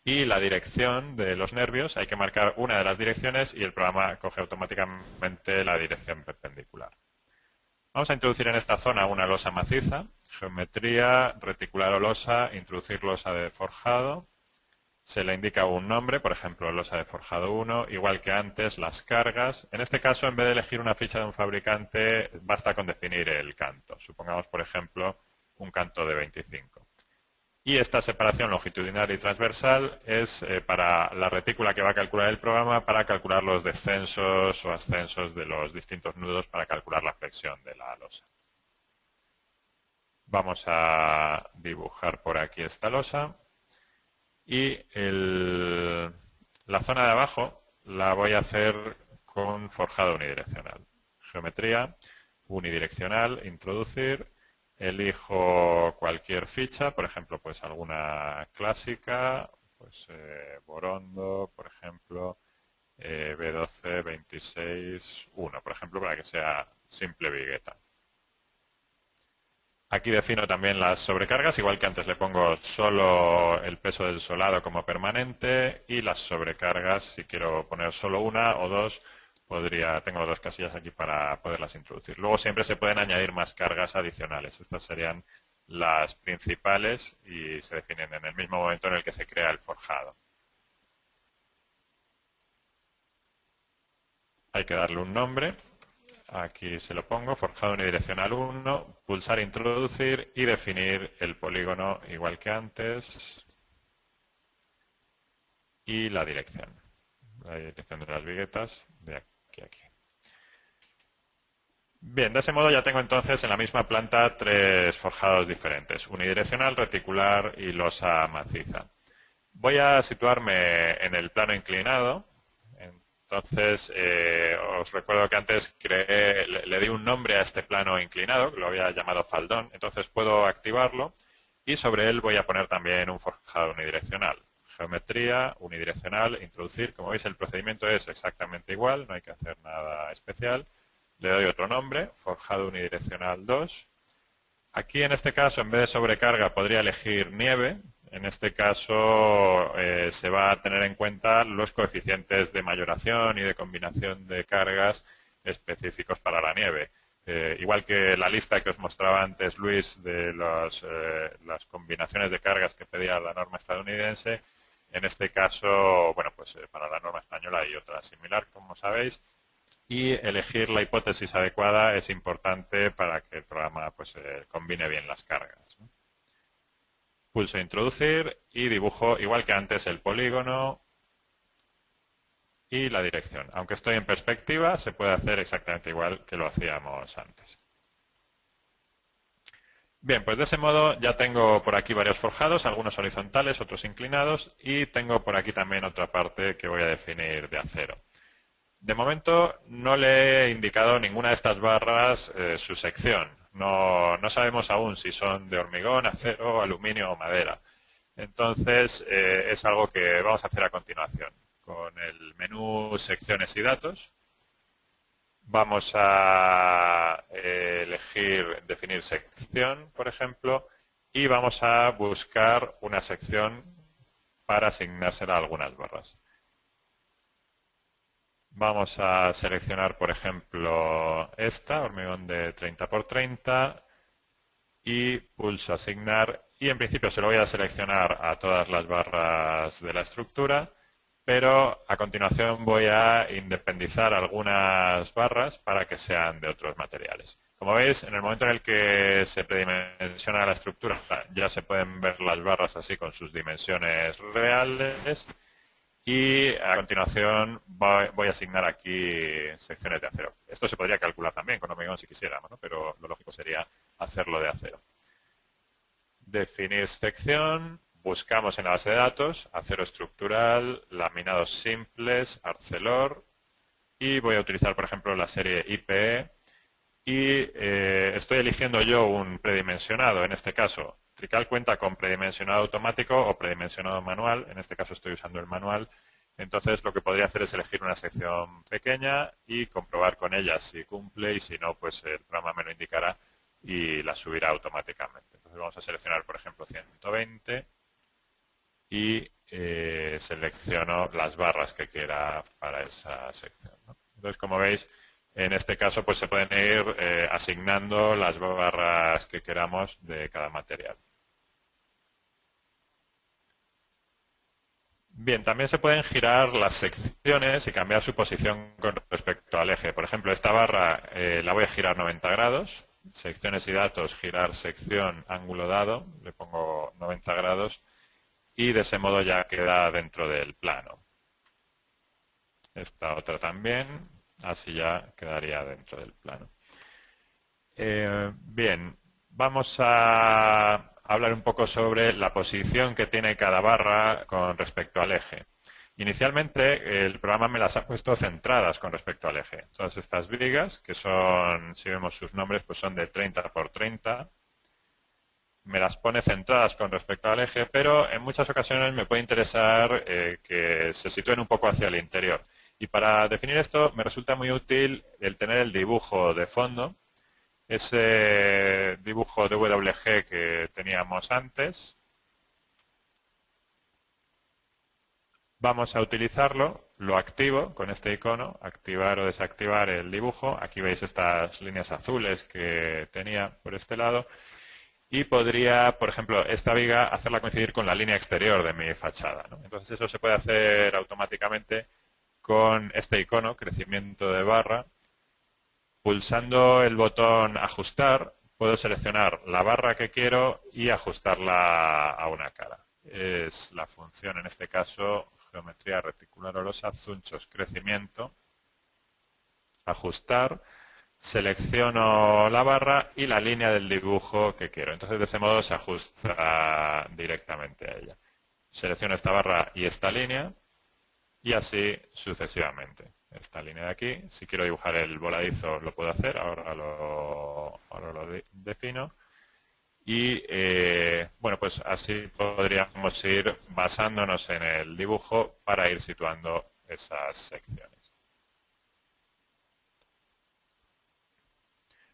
Y la dirección de los nervios, hay que marcar una de las direcciones y el programa coge automáticamente la dirección perpendicular. Vamos a introducir en esta zona una losa maciza, geometría, reticular o losa, introducir losa de forjado. Se le indica un nombre, por ejemplo, losa de forjado 1, igual que antes, las cargas. En este caso, en vez de elegir una ficha de un fabricante, basta con definir el canto. Supongamos, por ejemplo, un canto de 25. Y esta separación longitudinal y transversal es para la retícula que va a calcular el programa para calcular los descensos o ascensos de los distintos nudos para calcular la flexión de la losa. Vamos a dibujar por aquí esta losa y la zona de abajo la voy a hacer con forjado unidireccional. Geometría, unidireccional, introducir. Elijo cualquier ficha, por ejemplo, pues alguna clásica, pues Borondo, por ejemplo, B12, 26, 1, por ejemplo, para que sea simple vigueta. Aquí defino también las sobrecargas, igual que antes le pongo solo el peso del solado como permanente y las sobrecargas, si quiero poner solo una o dos, tengo dos casillas aquí para poderlas introducir. Luego siempre se pueden añadir más cargas adicionales. Estas serían las principales y se definen en el mismo momento en el que se crea el forjado. Hay que darle un nombre. Aquí se lo pongo, forjado unidireccional 1, pulsar introducir y definir el polígono igual que antes y la dirección de las viguetas de aquí a aquí. Bien, de ese modo ya tengo entonces en la misma planta tres forjados diferentes, unidireccional, reticular y losa maciza. Voy a situarme en el plano inclinado. Entonces, os recuerdo que antes le di un nombre a este plano inclinado, que lo había llamado faldón, entonces puedo activarlo y sobre él voy a poner también un forjado unidireccional. Geometría, unidireccional, introducir. Como veis, el procedimiento es exactamente igual, no hay que hacer nada especial. Le doy otro nombre, forjado unidireccional 2. Aquí en este caso, en vez de sobrecarga, podría elegir nieve. En este caso se va a tener en cuenta los coeficientes de mayoración y de combinación de cargas específicos para la nieve. Igual que la lista que os mostraba antes Luis de las combinaciones de cargas que pedía la norma estadounidense, en este caso, bueno, pues para la norma española hay otra similar, como sabéis. Y elegir la hipótesis adecuada es importante para que el programa pues, combine bien las cargas, ¿no? Pulso introducir y dibujo igual que antes el polígono y la dirección. Aunque estoy en perspectiva, se puede hacer exactamente igual que lo hacíamos antes. Bien, pues de ese modo ya tengo por aquí varios forjados, algunos horizontales, otros inclinados, y tengo por aquí también otra parte que voy a definir de acero. De momento no le he indicado ninguna de estas barras su sección. No sabemos aún si son de hormigón, acero, aluminio o madera. Entonces es algo que vamos a hacer a continuación. Con el menú secciones y datos vamos a elegir definir sección, por ejemplo, y vamos a buscar una sección para asignársela a algunas barras. Vamos a seleccionar, por ejemplo, esta, hormigón de 30 por 30, y pulso asignar, y en principio se lo voy a seleccionar a todas las barras de la estructura, pero a continuación voy a independizar algunas barras para que sean de otros materiales. Como veis, en el momento en el que se predimensiona la estructura, ya se pueden ver las barras así con sus dimensiones reales. Y a continuación voy a asignar aquí secciones de acero. Esto se podría calcular también con hormigón si quisiéramos, ¿no? Pero lo lógico sería hacerlo de acero. Definir sección, buscamos en la base de datos, acero estructural, laminados simples, Arcelor, y voy a utilizar, por ejemplo, la serie IPE, y estoy eligiendo yo un predimensionado, en este caso. Trical cuenta con predimensionado automático o predimensionado manual, en este caso estoy usando el manual, entonces lo que podría hacer es elegir una sección pequeña y comprobar con ella si cumple, y si no, pues el programa me lo indicará y la subirá automáticamente. Entonces vamos a seleccionar, por ejemplo, 120 y selecciono las barras que quiera para esa sección, ¿no? Entonces, como veis, en este caso pues se pueden ir asignando las barras que queramos de cada material. Bien, también se pueden girar las secciones y cambiar su posición con respecto al eje. Por ejemplo, esta barra la voy a girar 90 grados. Secciones y datos, girar sección, ángulo dado. Le pongo 90 grados y de ese modo ya queda dentro del plano. Esta otra también, así ya quedaría dentro del plano. Bien, vamos a hablar un poco sobre la posición que tiene cada barra con respecto al eje. Inicialmente el programa me las ha puesto centradas con respecto al eje. Todas estas vigas, que son, si vemos sus nombres, pues son de 30 por 30, me las pone centradas con respecto al eje, pero en muchas ocasiones me puede interesar que se sitúen un poco hacia el interior. Y para definir esto me resulta muy útil el tener el dibujo de fondo, ese dibujo de WG que teníamos antes. Vamos a utilizarlo, lo activo con este icono, activar o desactivar el dibujo. Aquí veis estas líneas azules que tenía por este lado. Y podría, por ejemplo, esta viga hacerla coincidir con la línea exterior de mi fachada, ¿no? Entonces eso se puede hacer automáticamente con este icono, crecimiento de barra. Pulsando el botón ajustar, puedo seleccionar la barra que quiero y ajustarla a una cara. Es la función, en este caso, geometría reticular orosa, zunchos, crecimiento, ajustar. Selecciono la barra y la línea del dibujo que quiero. Entonces, de ese modo se ajusta directamente a ella. Selecciono esta barra y esta línea y así sucesivamente. Esta línea de aquí, si quiero dibujar el voladizo lo puedo hacer, ahora lo defino. Y bueno, pues así podríamos ir basándonos en el dibujo para ir situando esas secciones.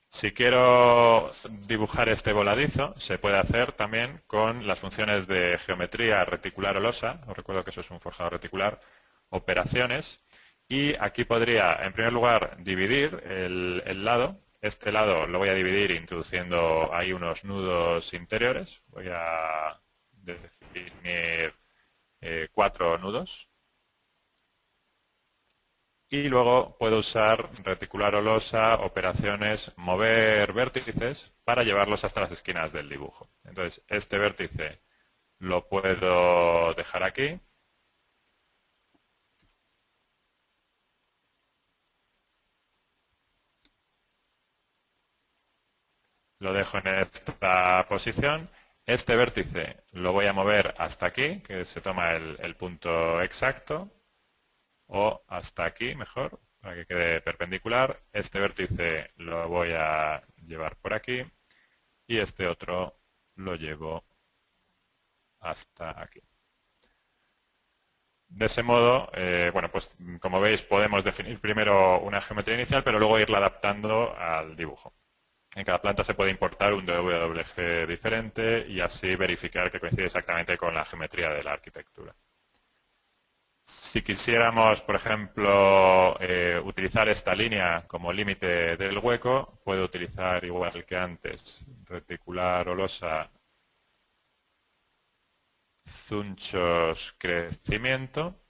Si quiero dibujar este voladizo, se puede hacer también con las funciones de geometría reticular o losa. Os recuerdo que eso es un forjado reticular, operaciones. Y aquí podría, en primer lugar, dividir el lado. Este lado lo voy a dividir introduciendo ahí unos nudos interiores. Voy a definir 4 nudos. Y luego puedo usar reticular o losa, operaciones, mover vértices para llevarlos hasta las esquinas del dibujo. Entonces, este vértice lo puedo dejar aquí. Lo dejo en esta posición. Este vértice lo voy a mover hasta aquí, que se toma el punto exacto, o hasta aquí mejor, para que quede perpendicular. Este vértice lo voy a llevar por aquí y este otro lo llevo hasta aquí. De ese modo, bueno, pues como veis podemos definir primero una geometría inicial, pero luego irla adaptando al dibujo. En cada planta se puede importar un WWG diferente y así verificar que coincide exactamente con la geometría de la arquitectura. Si quisiéramos, por ejemplo, utilizar esta línea como límite del hueco, puedo utilizar igual que antes, reticular o losa, zunchos crecimiento,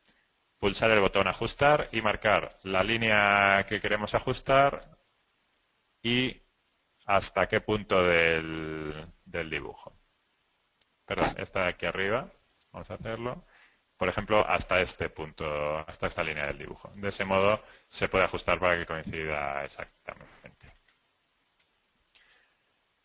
pulsar el botón ajustar y marcar la línea que queremos ajustar y hasta qué punto del dibujo. Perdón, esta de aquí arriba, vamos a hacerlo. Por ejemplo, hasta este punto, hasta esta línea del dibujo. De ese modo se puede ajustar para que coincida exactamente.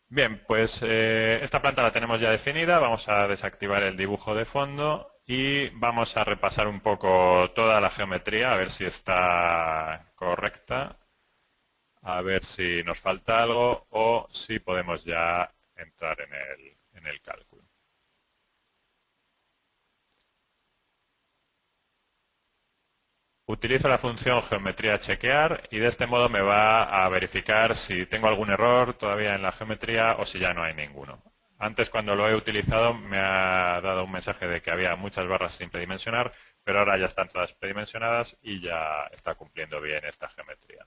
Bien, pues esta planta la tenemos ya definida. Vamos a desactivar el dibujo de fondo y vamos a repasar un poco toda la geometría, a ver si está correcta, a ver si nos falta algo o si podemos ya entrar en el cálculo. Utilizo la función geometría chequear y de este modo me va a verificar si tengo algún error todavía en la geometría o si ya no hay ninguno. Antes, cuando lo he utilizado, me ha dado un mensaje de que había muchas barras sin predimensionar, pero ahora ya están todas predimensionadas y ya está cumpliendo bien esta geometría.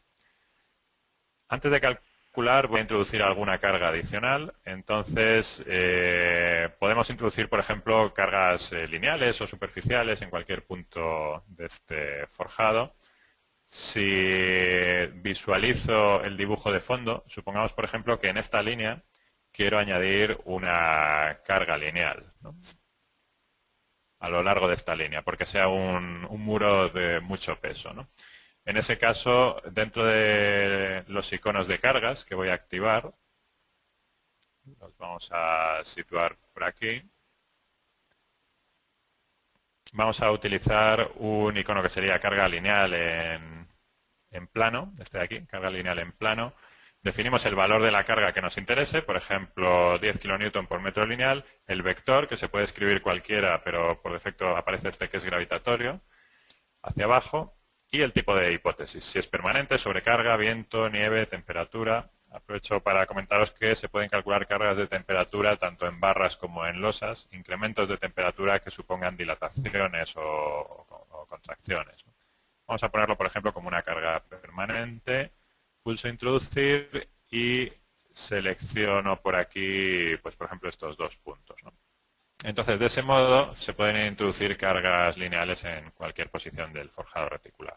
Antes de calcular voy a introducir alguna carga adicional. Entonces podemos introducir, por ejemplo, cargas lineales o superficiales en cualquier punto de este forjado. Si visualizo el dibujo de fondo, supongamos, por ejemplo, que en esta línea quiero añadir una carga lineal, ¿no?, a lo largo de esta línea, porque sea un muro de mucho peso, ¿no? En ese caso, dentro de los iconos de cargas que voy a activar, los vamos a situar por aquí. Vamos a utilizar un icono que sería carga lineal en plano, este de aquí, carga lineal en plano. Definimos el valor de la carga que nos interese, por ejemplo, 10 kN por metro lineal, el vector, que se puede escribir cualquiera, pero por defecto aparece este que es gravitatorio, hacia abajo, y el tipo de hipótesis, si es permanente, sobrecarga, viento, nieve, temperatura. Aprovecho para comentaros que se pueden calcular cargas de temperatura tanto en barras como en losas, incrementos de temperatura que supongan dilataciones o contracciones. Vamos a ponerlo, por ejemplo, como una carga permanente. Pulso introducir y selecciono por aquí, pues por ejemplo, estos dos puntos, ¿no? Entonces, de ese modo se pueden introducir cargas lineales en cualquier posición del forjado reticular.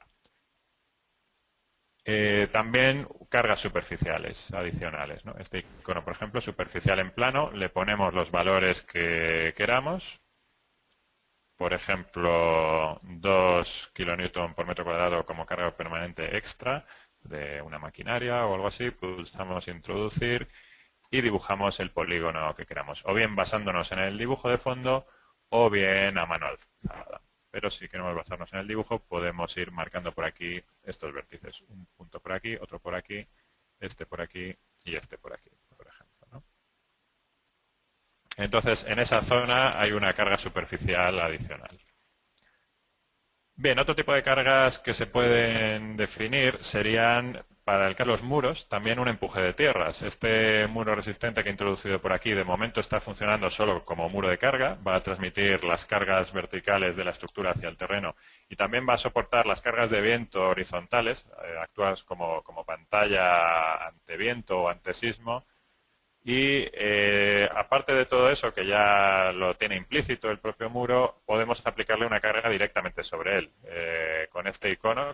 También cargas superficiales adicionales, ¿no? Este icono, por ejemplo, superficial en plano, le ponemos los valores que queramos. Por ejemplo, 2 kN por metro cuadrado como carga permanente extra de una maquinaria o algo así. Pulsamos introducir y dibujamos el polígono que queramos, o bien basándonos en el dibujo de fondo o bien a mano alzada. Pero si queremos basarnos en el dibujo, podemos ir marcando por aquí estos vértices. Un punto por aquí, otro por aquí, este por aquí y este por aquí, por ejemplo, ¿no? Entonces, en esa zona hay una carga superficial adicional. Bien, otro tipo de cargas que se pueden definir serían, para el caso de los muros, también un empuje de tierras. Este muro resistente que he introducido por aquí, de momento está funcionando solo como muro de carga, va a transmitir las cargas verticales de la estructura hacia el terreno y también va a soportar las cargas de viento horizontales, actúas como pantalla ante viento o ante sismo. Y aparte de todo eso, que ya lo tiene implícito el propio muro, podemos aplicarle una carga directamente sobre él. Con este icono,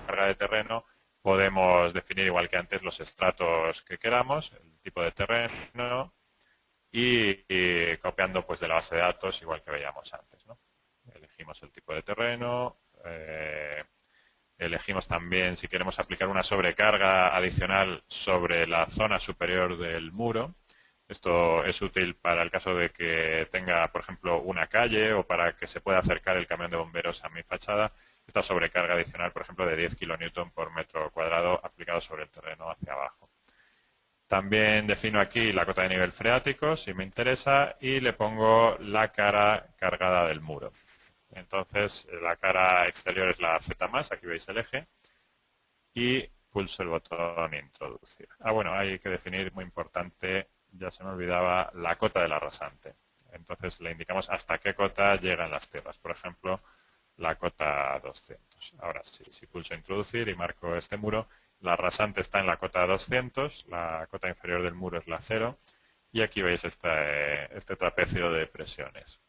carga de terreno, podemos definir igual que antes los estratos que queramos, el tipo de terreno y copiando pues de la base de datos, igual que veíamos antes, ¿no? Elegimos el tipo de terreno, elegimos también si queremos aplicar una sobrecarga adicional sobre la zona superior del muro. Esto es útil para el caso de que tenga, por ejemplo, una calle o para que se pueda acercar el camión de bomberos a mi fachada. Esta sobrecarga adicional, por ejemplo, de 10 kN por metro cuadrado aplicado sobre el terreno hacia abajo. También defino aquí la cota de nivel freático, si me interesa, y le pongo la cara cargada del muro. Entonces, la cara exterior es la Z+, aquí veis el eje, y pulso el botón introducir. Bueno, hay que definir, muy importante, ya se me olvidaba, la cota de la rasante. Entonces, le indicamos hasta qué cota llegan las tierras. Por ejemplo, la cota 200. Ahora sí, si pulso introducir y marco este muro, la rasante está en la cota 200, la cota inferior del muro es la 0, y aquí veis este trapecio de presiones.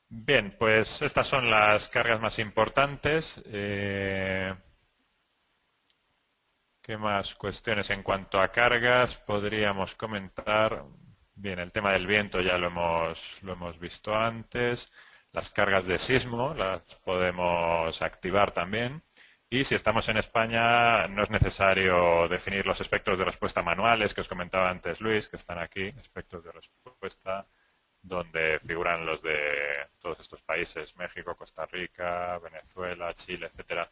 Bien, pues estas son las cargas más importantes. ¿Qué más cuestiones? En cuanto a cargas, podríamos comentar, bien, el tema del viento ya lo hemos visto antes. Las cargas de sismo las podemos activar también. Y si estamos en España, no es necesario definir los espectros de respuesta manuales que os comentaba antes Luis, que están aquí, espectros de respuesta, donde figuran los de todos estos países, México, Costa Rica, Venezuela, Chile, etcétera,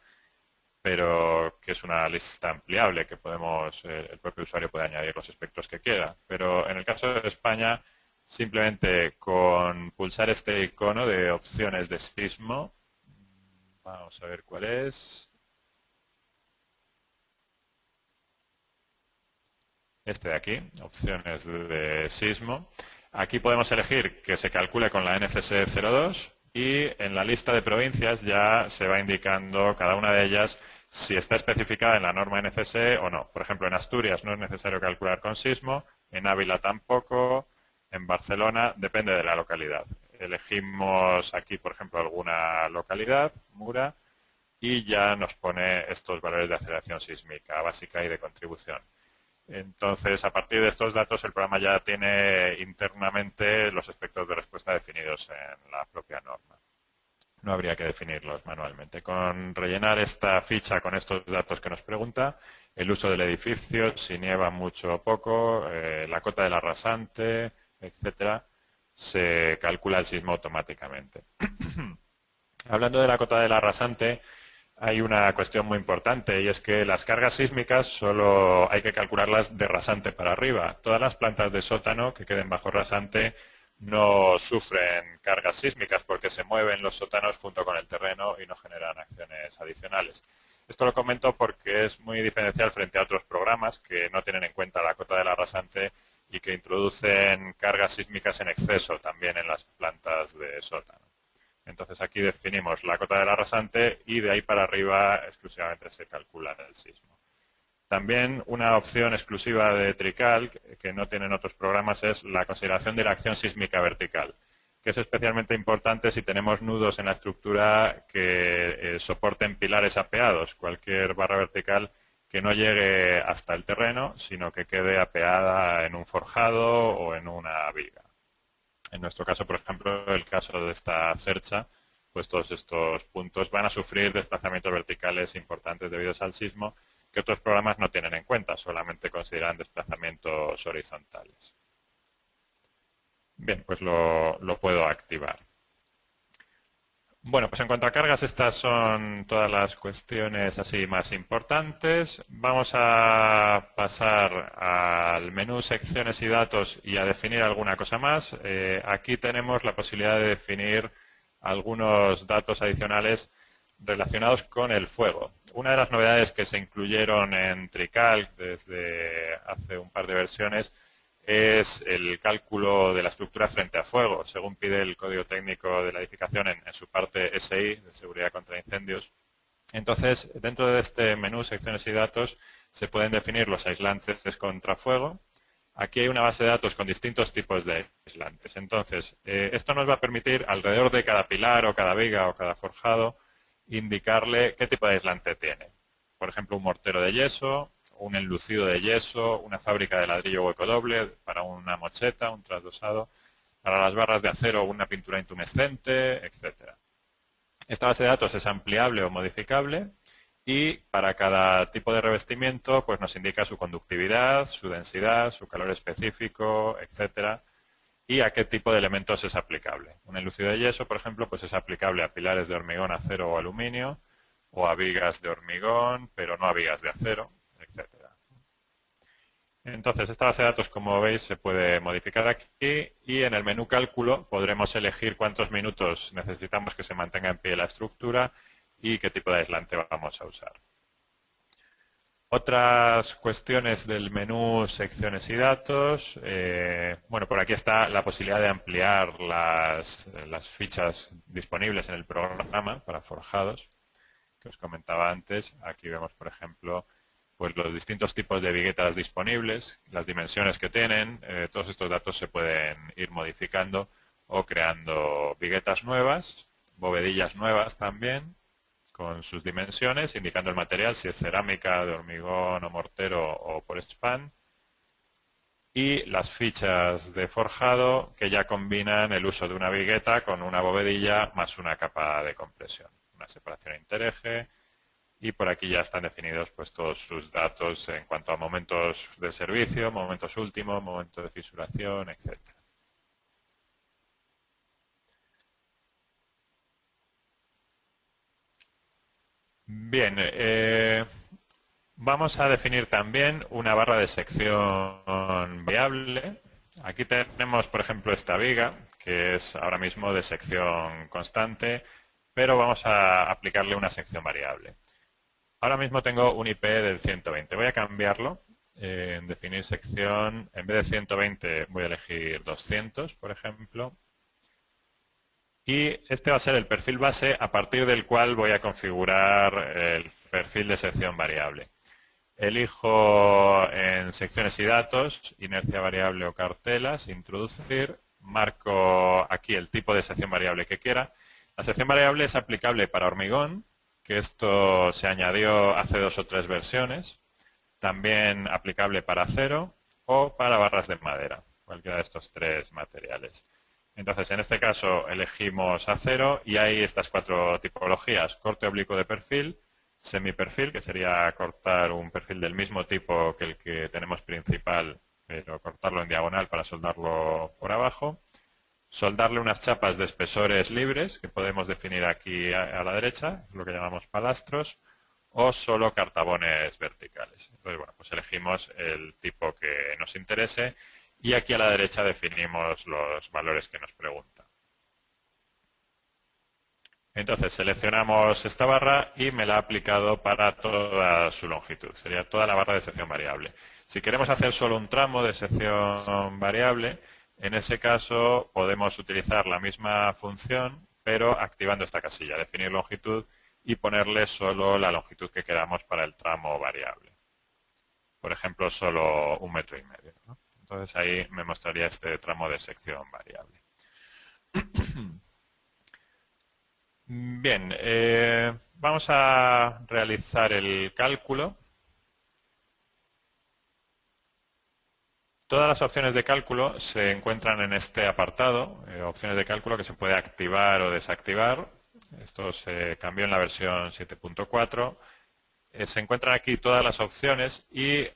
pero que es una lista ampliable que el propio usuario puede añadir los espectros que quiera. Pero en el caso de España, simplemente con pulsar este icono de opciones de sismo, vamos a ver cuál es. Este de aquí, opciones de sismo. Aquí podemos elegir que se calcule con la NCS 02 y en la lista de provincias ya se va indicando cada una de ellas si está especificada en la norma NCS o no. Por ejemplo, en Asturias no es necesario calcular con sismo, en Ávila tampoco, en Barcelona depende de la localidad. Elegimos aquí, por ejemplo, alguna localidad, Mura, y ya nos pone estos valores de aceleración sísmica básica y de contribución. Entonces, a partir de estos datos, el programa ya tiene internamente los espectros de respuesta definidos en la propia norma. No habría que definirlos manualmente. Con rellenar esta ficha con estos datos que nos pregunta, el uso del edificio, si nieva mucho o poco, la cota de la rasante, etcétera, se calcula el sismo automáticamente. Hablando de la cota de la rasante, hay una cuestión muy importante y es que las cargas sísmicas solo hay que calcularlas de rasante para arriba. Todas las plantas de sótano que queden bajo rasante no sufren cargas sísmicas porque se mueven los sótanos junto con el terreno y no generan acciones adicionales. Esto lo comento porque es muy diferencial frente a otros programas que no tienen en cuenta la cota de la rasante y que introducen cargas sísmicas en exceso también en las plantas de sótano. Entonces aquí definimos la cota de la rasante y de ahí para arriba exclusivamente se calcula el sismo. También una opción exclusiva de TriCalc que no tienen otros programas es la consideración de la acción sísmica vertical, que es especialmente importante si tenemos nudos en la estructura que soporten pilares apeados, cualquier barra vertical que no llegue hasta el terreno, sino que quede apeada en un forjado o en una viga. En nuestro caso, por ejemplo, el caso de esta cercha, pues todos estos puntos van a sufrir desplazamientos verticales importantes debido al sismo que otros programas no tienen en cuenta, solamente consideran desplazamientos horizontales. Bien, pues lo puedo activar. Bueno, pues en cuanto a cargas, estas son todas las cuestiones así más importantes. Vamos a pasar al menú secciones y datos y a definir alguna cosa más. Aquí tenemos la posibilidad de definir algunos datos adicionales relacionados con el fuego. Una de las novedades que se incluyeron en TriCalc desde hace un par de versiones es el cálculo de la estructura frente a fuego, según pide el código técnico de la edificación en su parte SI, de seguridad contra incendios. Entonces, dentro de este menú, secciones y datos, se pueden definir los aislantes contra fuego. Aquí hay una base de datos con distintos tipos de aislantes. Entonces, esto nos va a permitir, alrededor de cada pilar o cada viga o cada forjado, indicarle qué tipo de aislante tiene. Por ejemplo, un mortero de yeso, un enlucido de yeso, una fábrica de ladrillo hueco doble para una mocheta, un trasdosado, para las barras de acero una pintura intumescente, etcétera. Esta base de datos es ampliable o modificable y para cada tipo de revestimiento pues nos indica su conductividad, su densidad, su calor específico, etcétera, y a qué tipo de elementos es aplicable. Un enlucido de yeso, por ejemplo, pues es aplicable a pilares de hormigón, acero o aluminio, o a vigas de hormigón, pero no a vigas de acero, etcétera. Entonces, esta base de datos, como veis, se puede modificar aquí y en el menú cálculo podremos elegir cuántos minutos necesitamos que se mantenga en pie la estructura y qué tipo de aislante vamos a usar. Otras cuestiones del menú secciones y datos. Bueno, por aquí está la posibilidad de ampliar las fichas disponibles en el programa para forjados, que os comentaba antes. Aquí vemos, por ejemplo, pues los distintos tipos de viguetas disponibles, las dimensiones que tienen. Todos estos datos se pueden ir modificando o creando viguetas nuevas, bovedillas nuevas también, con sus dimensiones, indicando el material, si es cerámica, de hormigón o mortero o por span. Y las fichas de forjado que ya combinan el uso de una vigueta con una bovedilla más una capa de compresión, una separación intereje. Y por aquí ya están definidos pues todos sus datos en cuanto a momentos de servicio, momentos últimos, momentos de fisuración, etcétera. Bien, vamos a definir también una barra de sección variable. Aquí tenemos, por ejemplo, esta viga, que es ahora mismo de sección constante, pero vamos a aplicarle una sección variable. Ahora mismo tengo un IP del 120. Voy a cambiarlo. En definir sección, en vez de 120 voy a elegir 200, por ejemplo. Y este va a ser el perfil base a partir del cual voy a configurar el perfil de sección variable. Elijo en secciones y datos, inercia variable o cartelas, introducir, marco aquí el tipo de sección variable que quiera. La sección variable es aplicable para hormigón, que esto se añadió hace 2 o 3 versiones, también aplicable para acero o para barras de madera, cualquiera de estos 3 materiales. Entonces, en este caso elegimos acero y hay estas 4 tipologías: corte oblicuo de perfil, semiperfil, que sería cortar un perfil del mismo tipo que el que tenemos principal, pero cortarlo en diagonal para soldarlo por abajo, soldarle unas chapas de espesores libres, que podemos definir aquí a la derecha, lo que llamamos palastros, o solo cartabones verticales. Entonces, bueno, pues elegimos el tipo que nos interese y aquí a la derecha definimos los valores que nos pregunta. Entonces seleccionamos esta barra y me la ha aplicado para toda su longitud. Sería toda la barra de sección variable. Si queremos hacer solo un tramo de sección variable, en ese caso podemos utilizar la misma función, pero activando esta casilla, definir longitud y ponerle solo la longitud que queramos para el tramo variable. Por ejemplo, solo 1,5 metros, ¿no? Entonces ahí me mostraría este tramo de sección variable. Bien, vamos a realizar el cálculo. Todas las opciones de cálculo se encuentran en este apartado, opciones de cálculo que se puede activar o desactivar. Esto se cambió en la versión 7.4. Se encuentran aquí todas las opciones y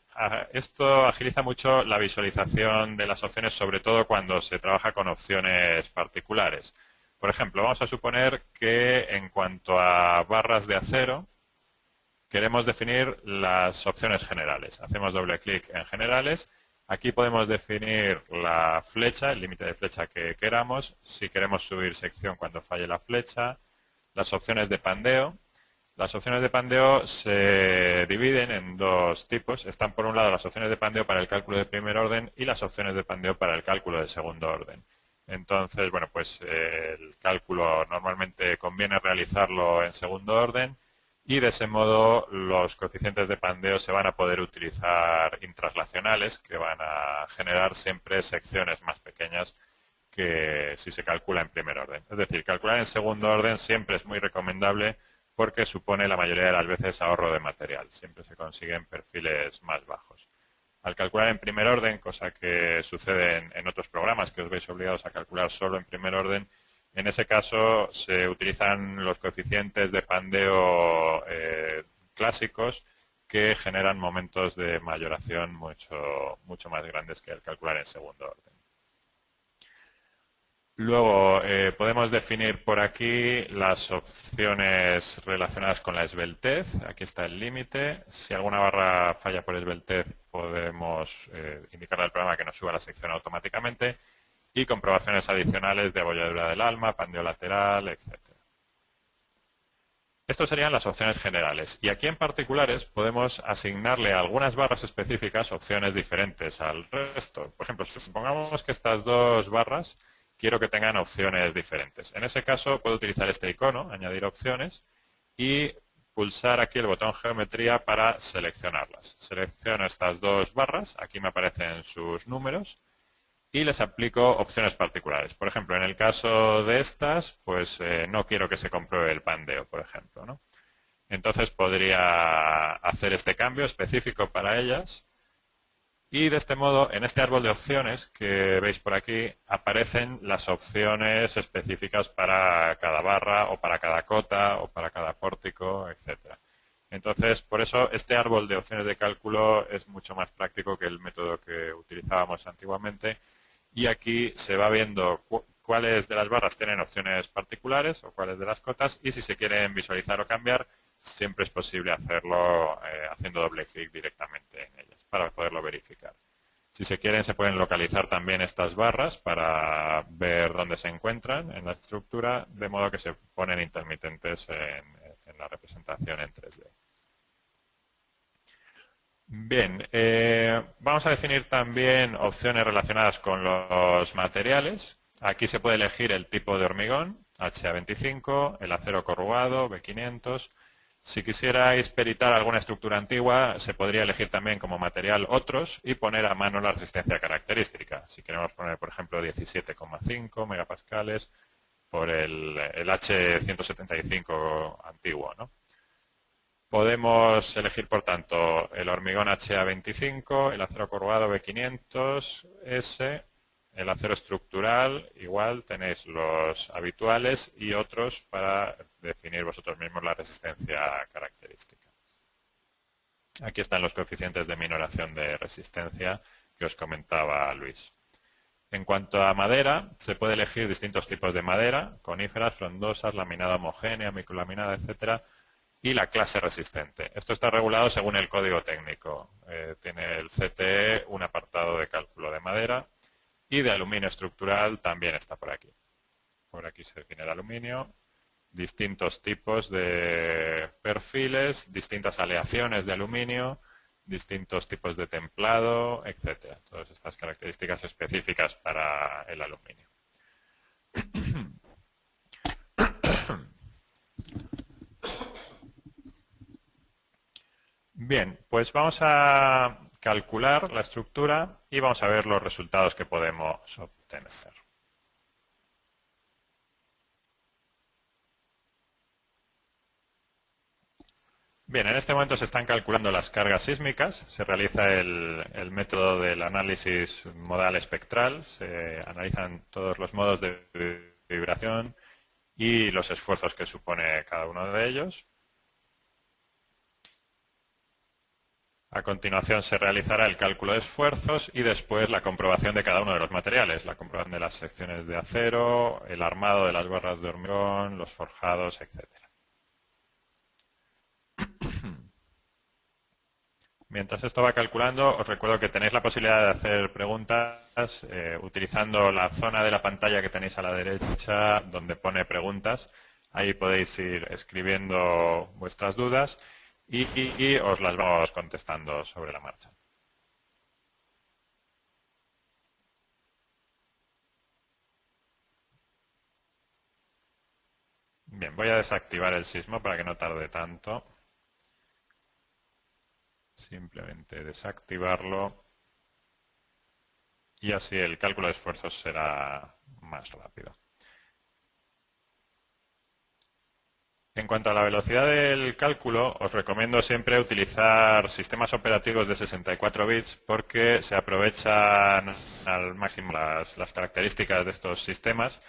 esto agiliza mucho la visualización de las opciones, sobre todo cuando se trabaja con opciones particulares. Por ejemplo, vamos a suponer que en cuanto a barras de acero, queremos definir las opciones generales. Hacemos doble clic en generales. Aquí podemos definir la flecha, el límite de flecha que queramos, si queremos subir sección cuando falle la flecha, las opciones de pandeo. Las opciones de pandeo se dividen en 2 tipos. Están por un lado las opciones de pandeo para el cálculo de primer orden y las opciones de pandeo para el cálculo de segundo orden. Entonces, bueno, pues el cálculo normalmente conviene realizarlo en segundo orden y de ese modo los coeficientes de pandeo se van a poder utilizar intraslacionales, que van a generar siempre secciones más pequeñas que si se calcula en primer orden. Es decir, calcular en segundo orden siempre es muy recomendable porque supone la mayoría de las veces ahorro de material. Siempre se consiguen perfiles más bajos. Al calcular en primer orden, cosa que sucede en otros programas que os veis obligados a calcular solo en primer orden, en ese caso se utilizan los coeficientes de pandeo clásicos que generan momentos de mayoración mucho más grandes que el calcular en segundo orden. Luego podemos definir por aquí las opciones relacionadas con la esbeltez. Aquí está el límite. Si alguna barra falla por esbeltez, podemos indicarle al programa que nos suba la sección automáticamente. Y comprobaciones adicionales de abolladura del alma, pandeo lateral, etc. Estas serían las opciones generales. Y aquí en particulares podemos asignarle a algunas barras específicas opciones diferentes al resto. Por ejemplo, supongamos que estas dos barras quiero que tengan opciones diferentes. En ese caso puedo utilizar este icono, añadir opciones, y pulsar aquí el botón geometría para seleccionarlas. Selecciono estas dos barras, aquí me aparecen sus números, y les aplico opciones particulares. Por ejemplo, en el caso de estas, pues no quiero que se compruebe el pandeo, por ejemplo, ¿no? Entonces podría hacer este cambio específico para ellas y de este modo, en este árbol de opciones que veis por aquí, aparecen las opciones específicas para cada barra o para cada cota o para cada pórtico, etcétera. Entonces, por eso este árbol de opciones de cálculo es mucho más práctico que el método que utilizábamos antiguamente. Y aquí se va viendo cuáles de las barras tienen opciones particulares o cuáles de las cotas. Y si se quieren visualizar o cambiar, siempre es posible hacerlo haciendo doble clic directamente en ellas para poderlo verificar. Si se quieren, se pueden localizar también estas barras para ver dónde se encuentran en la estructura, de modo que se ponen intermitentes en la representación en 3D. Bien, vamos a definir también opciones relacionadas con los materiales. Aquí se puede elegir el tipo de hormigón, HA25, el acero corrugado, B500. Si quisierais peritar alguna estructura antigua, se podría elegir también como material otros y poner a mano la resistencia característica. Si queremos poner, por ejemplo, 17,5 megapascales por el H175 antiguo, ¿no? Podemos elegir, por tanto, el hormigón HA25, el acero corrugado B500S, el acero estructural, igual tenéis los habituales y otros para definir vosotros mismos la resistencia característica. Aquí están los coeficientes de minoración de resistencia que os comentaba Luis. En cuanto a madera, se puede elegir distintos tipos de madera, coníferas, frondosas, laminada homogénea, microlaminada, etcétera, y la clase resistente. Esto está regulado según el código técnico. Tiene el CTE un apartado de cálculo de madera y de aluminio estructural también está por aquí. Por aquí se define el aluminio, distintos tipos de perfiles, distintas aleaciones de aluminio, distintos tipos de templado, etcétera. Todas estas características específicas para el aluminio. Bien, pues vamos a calcular la estructura y vamos a ver los resultados que podemos obtener. Bien, en este momento se están calculando las cargas sísmicas, se realiza el método del análisis modal espectral, se analizan todos los modos de vibración y los esfuerzos que supone cada uno de ellos. A continuación se realizará el cálculo de esfuerzos y después la comprobación de cada uno de los materiales, la comprobación de las secciones de acero, el armado de las barras de hormigón, los forjados, etcétera. Mientras esto va calculando, os recuerdo que tenéis la posibilidad de hacer preguntas utilizando la zona de la pantalla que tenéis a la derecha donde pone preguntas. Ahí podéis ir escribiendo vuestras dudas y os las vamos contestando sobre la marcha. Bien, voy a desactivar el sismo para que no tarde tanto. Simplemente desactivarlo y así el cálculo de esfuerzos será más rápido. En cuanto a la velocidad del cálculo, os recomiendo siempre utilizar sistemas operativos de 64 bits porque se aprovechan al máximo las características de estos sistemas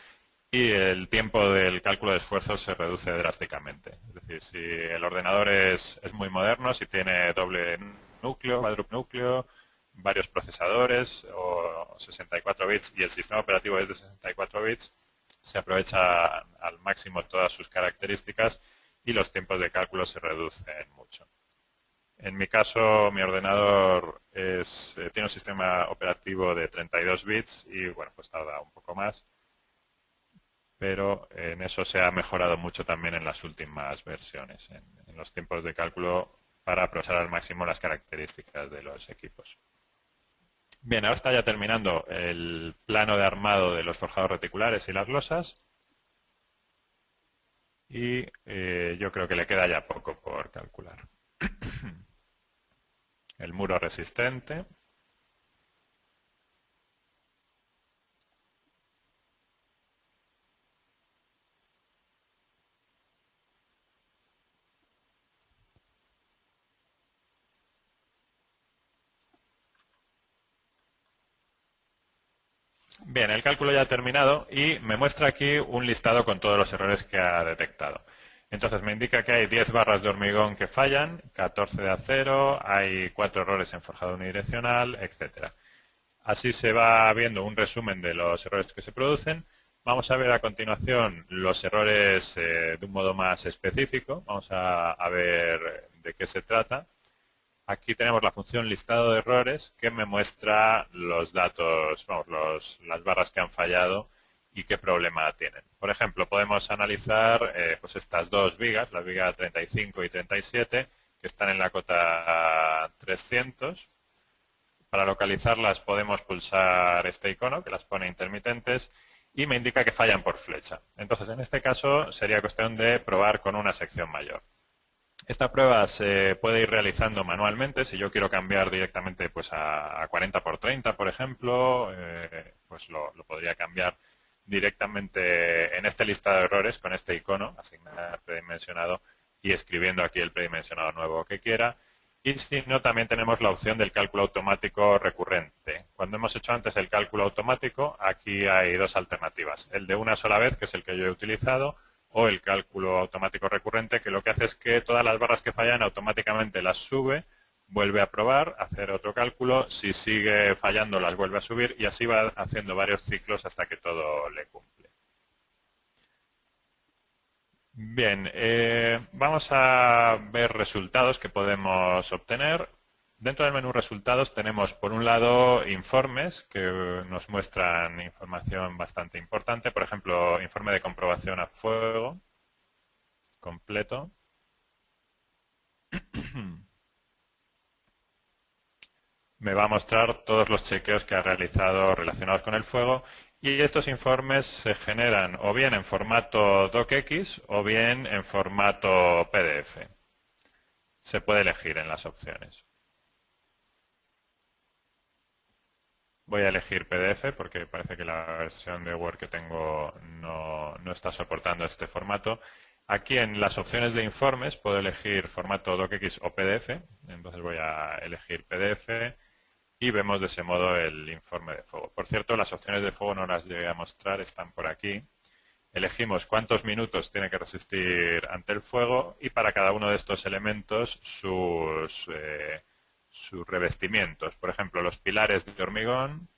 y el tiempo del cálculo de esfuerzos se reduce drásticamente. Es decir, si el ordenador es muy moderno, si tiene doble núcleo, cuádruple núcleo, varios procesadores o 64 bits y el sistema operativo es de 64 bits, se aprovecha al máximo todas sus características y los tiempos de cálculo se reducen mucho. En mi caso, mi ordenador tiene un sistema operativo de 32 bits y bueno, pues tarda un poco más, pero en eso se ha mejorado mucho también en las últimas versiones, en los tiempos de cálculo para aprovechar al máximo las características de los equipos. Bien, ahora está ya terminando el plano de armado de los forjados reticulares y las losas y yo creo que le queda ya poco por calcular. El muro resistente. Bien, el cálculo ya ha terminado y me muestra aquí un listado con todos los errores que ha detectado. Entonces me indica que hay 10 barras de hormigón que fallan, 14 de acero, hay 4 errores en forjado unidireccional, etcétera. Así se va viendo un resumen de los errores que se producen. Vamos a ver a continuación los errores de un modo más específico. Vamos a ver de qué se trata. Aquí tenemos la función listado de errores que me muestra los datos, vamos, las barras que han fallado y qué problema tienen. Por ejemplo, podemos analizar pues estas dos vigas, la viga 35 y 37, que están en la cota 300. Para localizarlas podemos pulsar este icono que las pone intermitentes y me indica que fallan por flecha. Entonces, en este caso sería cuestión de probar con una sección mayor. Esta prueba se puede ir realizando manualmente. Si yo quiero cambiar directamente pues, a 40 por 30, por ejemplo, pues lo podría cambiar directamente en este listado de errores con este icono, asignar predimensionado y escribiendo aquí el predimensionado nuevo que quiera. Y si no, también tenemos la opción del cálculo automático recurrente. Cuando hemos hecho antes el cálculo automático, aquí hay dos alternativas. El de una sola vez, que es el que yo he utilizado, o el cálculo automático recurrente, que lo que hace es que todas las barras que fallan automáticamente las sube, vuelve a probar, hacer otro cálculo, si sigue fallando las vuelve a subir y así va haciendo varios ciclos hasta que todo le cumple. Bien, vamos a ver resultados que podemos obtener. Dentro del menú resultados tenemos por un lado informes que nos muestran información bastante importante, por ejemplo, informe de comprobación a fuego completo. Me va a mostrar todos los chequeos que ha realizado relacionados con el fuego y estos informes se generan o bien en formato docx o bien en formato PDF. Se puede elegir en las opciones. Voy a elegir PDF porque parece que la versión de Word que tengo no está soportando este formato. Aquí en las opciones de informes puedo elegir formato docx o PDF. Entonces voy a elegir PDF y vemos de ese modo el informe de fuego. Por cierto, las opciones de fuego no las llegué a mostrar, están por aquí. Elegimos cuántos minutos tiene que resistir ante el fuego y para cada uno de estos elementos sus revestimientos. Por ejemplo, los pilares de hormigón,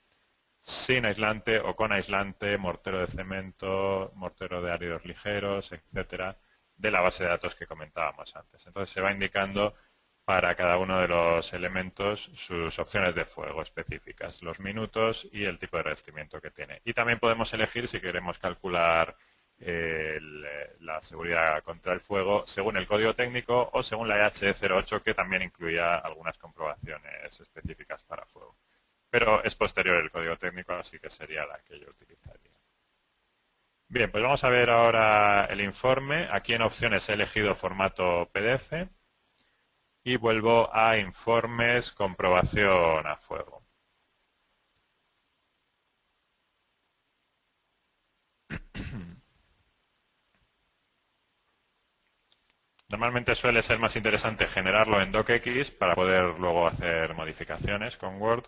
sin aislante o con aislante, mortero de cemento, mortero de áridos ligeros, etcétera, de la base de datos que comentábamos antes. Entonces se va indicando para cada uno de los elementos sus opciones de fuego específicas, los minutos y el tipo de revestimiento que tiene. Y también podemos elegir si queremos calcular la seguridad contra el fuego según el código técnico o según la EH08, que también incluía algunas comprobaciones específicas para fuego. Pero es posterior el código técnico, así que sería la que yo utilizaría. Bien, pues vamos a ver ahora el informe. Aquí en opciones he elegido formato PDF y vuelvo a informes, comprobación a fuego. Normalmente suele ser más interesante generarlo en docx para poder luego hacer modificaciones con Word.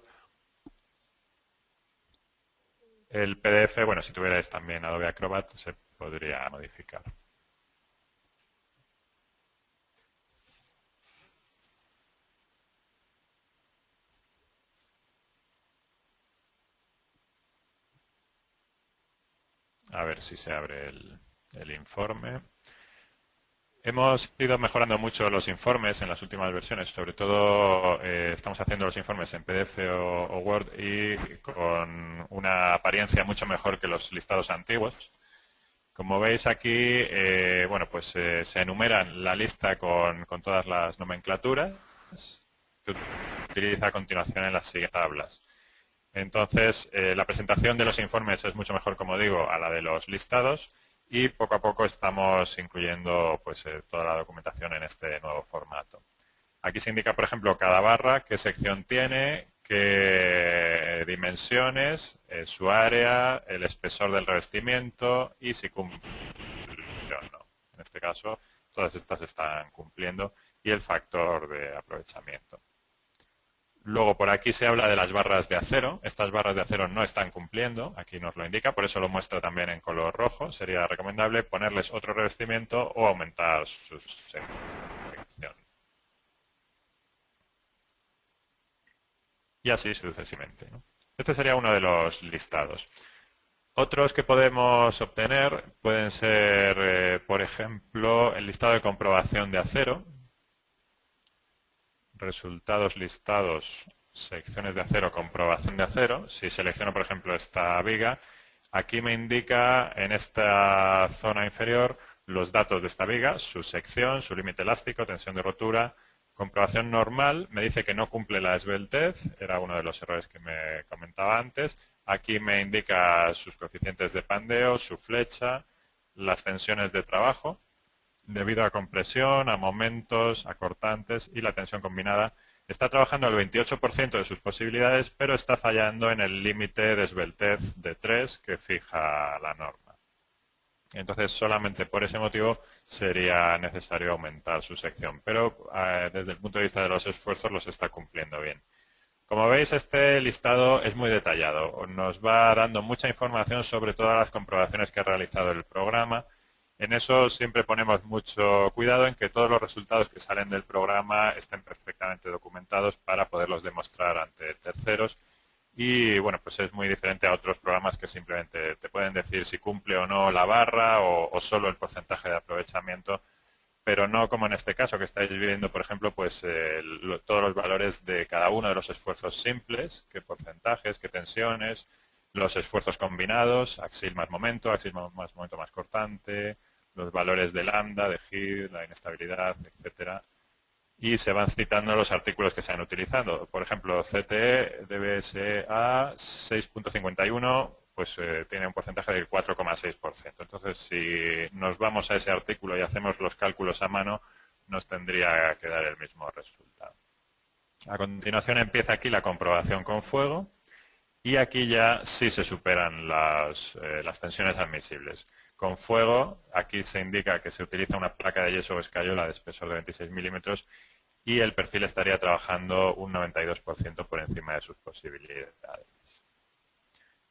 El PDF, bueno, si tuvierais también Adobe Acrobat, se podría modificar. A ver si se abre el informe. Hemos ido mejorando mucho los informes en las últimas versiones, sobre todo estamos haciendo los informes en PDF o Word y con una apariencia mucho mejor que los listados antiguos. Como veis aquí, bueno, pues se enumeran la lista con todas las nomenclaturas que utiliza a continuación en las siguientes tablas. Entonces, la presentación de los informes es mucho mejor, como digo, a la de los listados y poco a poco estamos incluyendo pues, toda la documentación en este nuevo formato. Aquí se indica, por ejemplo, cada barra, qué sección tiene, qué dimensiones, su área, el espesor del revestimiento y si cumple o no. En este caso, todas estas están cumpliendo y el factor de aprovechamiento. Luego por aquí se habla de las barras de acero. Estas barras de acero no están cumpliendo, aquí nos lo indica, por eso lo muestra también en color rojo. Sería recomendable ponerles otro revestimiento o aumentar su sección. Y así sucesivamente, ¿no? Este sería uno de los listados. Otros que podemos obtener pueden ser, por ejemplo, el listado de comprobación de acero, resultados listados, secciones de acero, comprobación de acero. Si selecciono, por ejemplo, esta viga, aquí me indica en esta zona inferior los datos de esta viga, su sección, su límite elástico, tensión de rotura. Comprobación normal, me dice que no cumple la esbeltez, era uno de los errores que me comentaba antes. Aquí me indica sus coeficientes de pandeo, su flecha, las tensiones de trabajo, debido a compresión, a momentos, a cortantes y la tensión combinada. Está trabajando al 28% de sus posibilidades, pero está fallando en el límite de esbeltez de 3 que fija la norma. Entonces, solamente por ese motivo sería necesario aumentar su sección, pero desde el punto de vista de los esfuerzos los está cumpliendo bien. Como veis, este listado es muy detallado. Nos va dando mucha información sobre todas las comprobaciones que ha realizado el programa. En eso siempre ponemos mucho cuidado en que todos los resultados que salen del programa estén perfectamente documentados para poderlos demostrar ante terceros. Y bueno, pues es muy diferente a otros programas que simplemente te pueden decir si cumple o no la barra o solo el porcentaje de aprovechamiento, pero no como en este caso que estáis viendo, por ejemplo, pues todos los valores de cada uno de los esfuerzos simples, qué porcentajes, qué tensiones, los esfuerzos combinados, axil más momento más cortante, los valores de lambda, de HID, la inestabilidad, etcétera. Y se van citando los artículos que se han utilizado. Por ejemplo, CTE DBSA 6.51 pues tiene un porcentaje del 4,6%. Entonces, si nos vamos a ese artículo y hacemos los cálculos a mano, nos tendría que dar el mismo resultado. A continuación empieza aquí la comprobación con fuego y aquí ya sí se superan las tensiones admisibles. Con fuego, aquí se indica que se utiliza una placa de yeso o escayola de espesor de 26 milímetros y el perfil estaría trabajando un 92% por encima de sus posibilidades.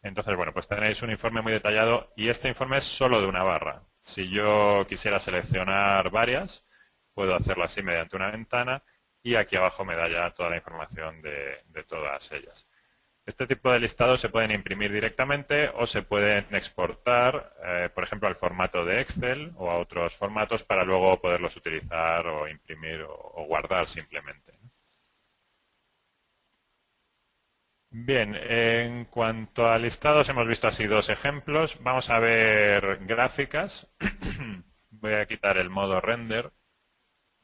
Entonces, bueno, pues tenéis un informe muy detallado y este informe es solo de una barra. Si yo quisiera seleccionar varias, puedo hacerlo así mediante una ventana y aquí abajo me da ya toda la información de todas ellas. Este tipo de listados se pueden imprimir directamente o se pueden exportar, por ejemplo, al formato de Excel o a otros formatos para luego poderlos utilizar o imprimir o guardar simplemente. Bien, en cuanto a listados hemos visto así dos ejemplos. Vamos a ver gráficas. Voy a quitar el modo render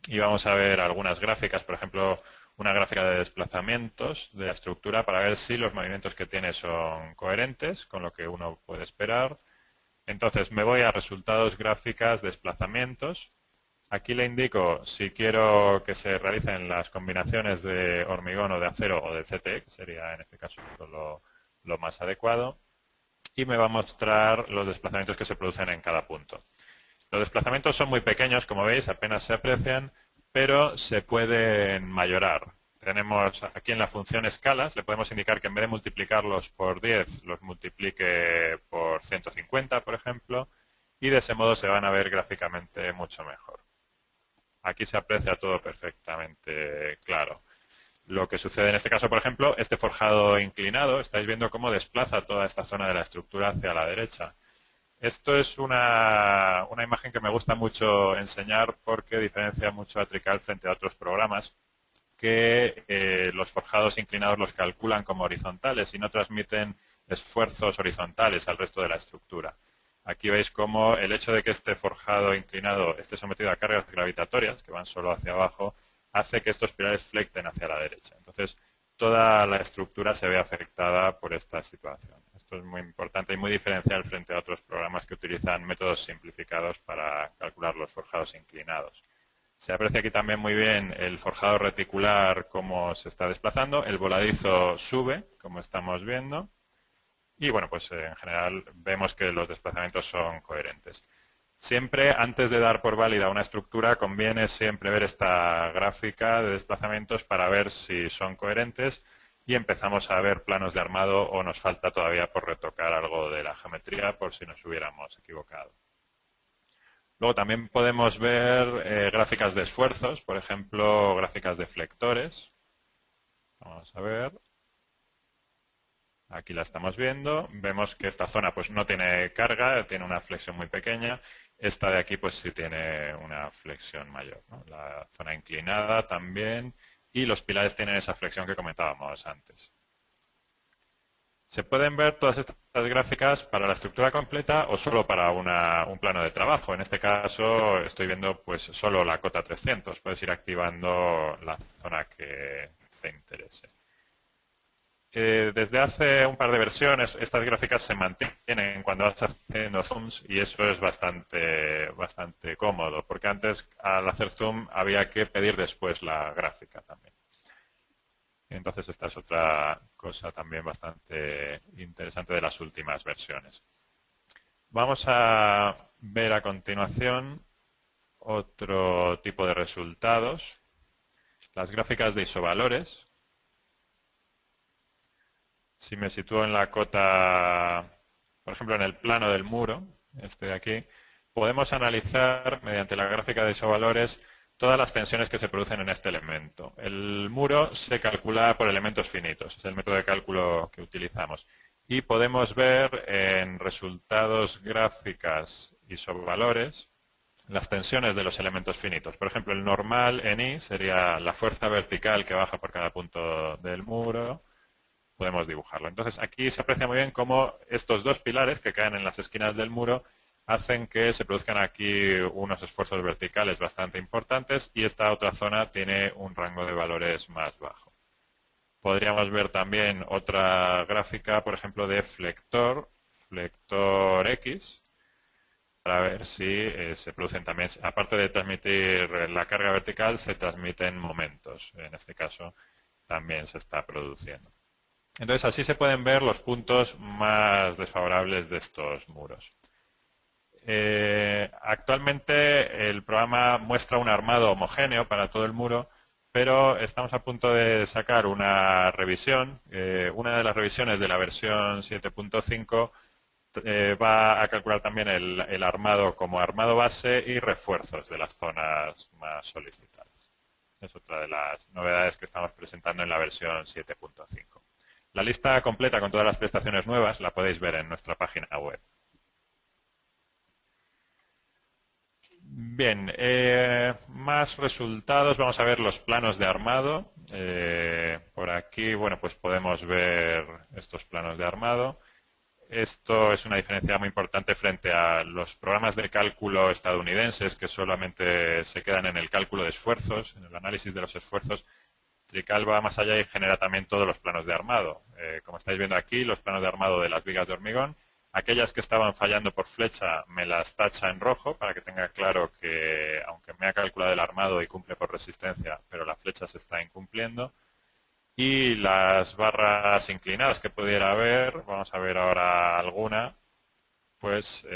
y vamos a ver algunas gráficas, por ejemplo, una gráfica de desplazamientos de la estructura para ver si los movimientos que tiene son coherentes con lo que uno puede esperar. Entonces me voy a resultados, gráficas, desplazamientos. Aquí le indico si quiero que se realicen las combinaciones de hormigón o de acero o de CT, que sería en este caso lo más adecuado. Y me va a mostrar los desplazamientos que se producen en cada punto. Los desplazamientos son muy pequeños, como veis, apenas se aprecian, pero se pueden mayorar. Tenemos aquí en la función escalas, le podemos indicar que en vez de multiplicarlos por 10, los multiplique por 150, por ejemplo, y de ese modo se van a ver gráficamente mucho mejor. Aquí se aprecia todo perfectamente claro. Lo que sucede en este caso, por ejemplo, este forjado inclinado, estáis viendo cómo desplaza toda esta zona de la estructura hacia la derecha. Esto es una imagen que me gusta mucho enseñar porque diferencia mucho a Trical frente a otros programas que los forjados inclinados los calculan como horizontales y no transmiten esfuerzos horizontales al resto de la estructura. Aquí veis cómo el hecho de que este forjado inclinado esté sometido a cargas gravitatorias, que van solo hacia abajo, hace que estos pilares flecten hacia la derecha. Entonces, toda la estructura se ve afectada por esta situación. Esto es muy importante y muy diferencial frente a otros programas que utilizan métodos simplificados para calcular los forjados inclinados. Se aprecia aquí también muy bien el forjado reticular, cómo se está desplazando. El voladizo sube, como estamos viendo. Y bueno, pues en general vemos que los desplazamientos son coherentes. Siempre, antes de dar por válida una estructura, conviene siempre ver esta gráfica de desplazamientos para ver si son coherentes y empezamos a ver planos de armado o nos falta todavía por retocar algo de la geometría por si nos hubiéramos equivocado. Luego también podemos ver gráficas de esfuerzos, por ejemplo, gráficas de flectores. Vamos a ver. Aquí la estamos viendo. Vemos que esta zona pues no tiene carga, tiene una flexión muy pequeña. Esta de aquí pues sí tiene una flexión mayor, ¿no? La zona inclinada también. Y los pilares tienen esa flexión que comentábamos antes. Se pueden ver todas estas gráficas para la estructura completa o solo para un plano de trabajo. En este caso estoy viendo pues solo la cota 300. Puedes ir activando la zona que te interese. Desde hace un par de versiones estas gráficas se mantienen cuando vas haciendo zooms y eso es bastante cómodo porque antes al hacer zoom había que pedir después la gráfica también. Entonces esta es otra cosa también bastante interesante de las últimas versiones. Vamos a ver a continuación otro tipo de resultados, las gráficas de isovalores. Si me sitúo en la cota, por ejemplo en el plano del muro, este de aquí, podemos analizar mediante la gráfica de isovalores todas las tensiones que se producen en este elemento. El muro se calcula por elementos finitos, es el método de cálculo que utilizamos. Y podemos ver en resultados gráficas isovalores las tensiones de los elementos finitos. Por ejemplo, el normal en I sería la fuerza vertical que baja por cada punto del muro. Podemos dibujarlo. Entonces, aquí se aprecia muy bien cómo estos dos pilares que caen en las esquinas del muro hacen que se produzcan aquí unos esfuerzos verticales bastante importantes y esta otra zona tiene un rango de valores más bajo. Podríamos ver también otra gráfica, por ejemplo, de flector X, para ver si se producen también, aparte de transmitir la carga vertical, se transmiten momentos. En este caso también se está produciendo. Entonces así se pueden ver los puntos más desfavorables de estos muros. Actualmente el programa muestra un armado homogéneo para todo el muro, pero estamos a punto de sacar una revisión. Una de las revisiones de la versión 7.5 va a calcular también el armado como armado base y refuerzos de las zonas más solicitadas. Es otra de las novedades que estamos presentando en la versión 7.5. La lista completa con todas las prestaciones nuevas la podéis ver en nuestra página web. Bien, más resultados. Vamos a ver los planos de armado. Por aquí, bueno, pues podemos ver estos planos de armado. Esto es una diferencia muy importante frente a los programas de cálculo estadounidenses que solamente se quedan en el cálculo de esfuerzos, en el análisis de los esfuerzos. Trical va más allá y genera también todos los planos de armado. Como estáis viendo aquí, los planos de armado de las vigas de hormigón. Aquellas que estaban fallando por flecha me las tacha en rojo para que tenga claro que, aunque me ha calculado el armado y cumple por resistencia, pero la flecha se está incumpliendo. Y las barras inclinadas que pudiera haber, vamos a ver ahora alguna, pues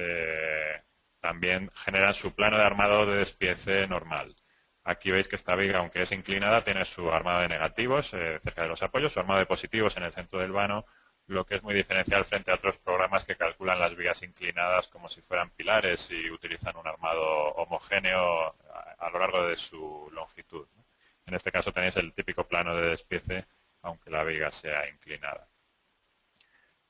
también generan su plano de armado de despiece normal. Aquí veis que esta viga, aunque es inclinada, tiene su armado de negativos cerca de los apoyos, su armado de positivos en el centro del vano, lo que es muy diferencial frente a otros programas que calculan las vigas inclinadas como si fueran pilares y utilizan un armado homogéneo a lo largo de su longitud. En este caso tenéis el típico plano de despiece, aunque la viga sea inclinada.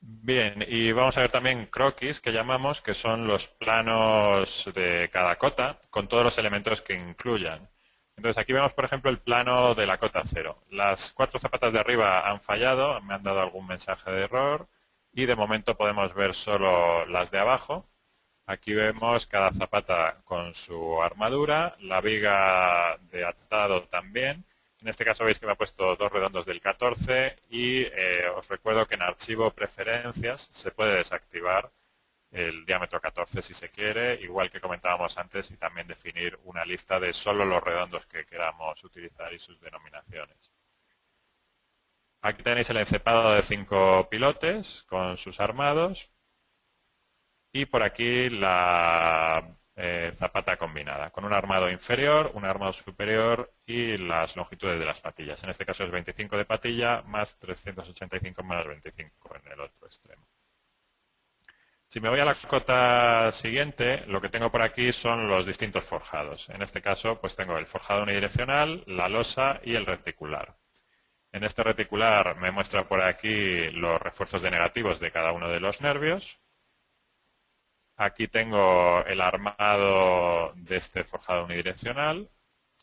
Bien, y vamos a ver también croquis, que llamamos, que son los planos de cada cota, con todos los elementos que incluyan. Entonces aquí vemos, por ejemplo, el plano de la cota 0. Las 4 zapatas de arriba han fallado, me han dado algún mensaje de error, y de momento podemos ver solo las de abajo. Aquí vemos cada zapata con su armadura, la viga de atado también. En este caso veis que me ha puesto 2 redondos del 14 y os recuerdo que en archivo preferencias se puede desactivar el diámetro 14 si se quiere, igual que comentábamos antes, y también definir una lista de solo los redondos que queramos utilizar y sus denominaciones. Aquí tenéis el encepado de 5 pilotes con sus armados y por aquí la zapata combinada, con un armado inferior, un armado superior y las longitudes de las patillas. En este caso es 25 de patilla más 385 más 25 en el otro extremo. Si me voy a la cota siguiente, lo que tengo por aquí son los distintos forjados. En este caso, pues tengo el forjado unidireccional, la losa y el reticular. En este reticular me muestra por aquí los refuerzos de negativos de cada uno de los nervios. Aquí tengo el armado de este forjado unidireccional,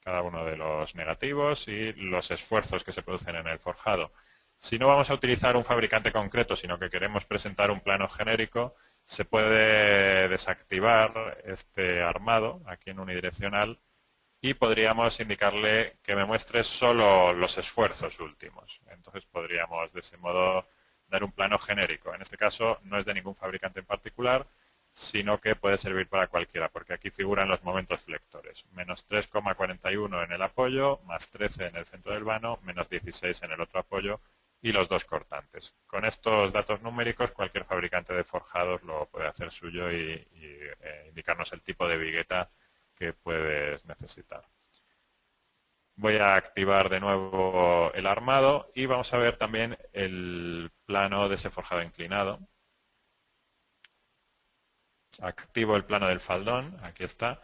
cada uno de los negativos y los esfuerzos que se producen en el forjado. Si no vamos a utilizar un fabricante concreto, sino que queremos presentar un plano genérico, se puede desactivar este armado aquí en unidireccional y podríamos indicarle que me muestre solo los esfuerzos últimos. Entonces podríamos de ese modo dar un plano genérico. En este caso no es de ningún fabricante en particular, sino que puede servir para cualquiera, porque aquí figuran los momentos flectores. Menos 3,41 en el apoyo, más 13 en el centro del vano, menos 16 en el otro apoyo y los dos cortantes. Con estos datos numéricos cualquier fabricante de forjados lo puede hacer suyo y indicarnos el tipo de vigueta que puedes necesitar. Voy a activar de nuevo el armado y vamos a ver también el plano de ese forjado inclinado. Activo el plano del faldón, aquí está.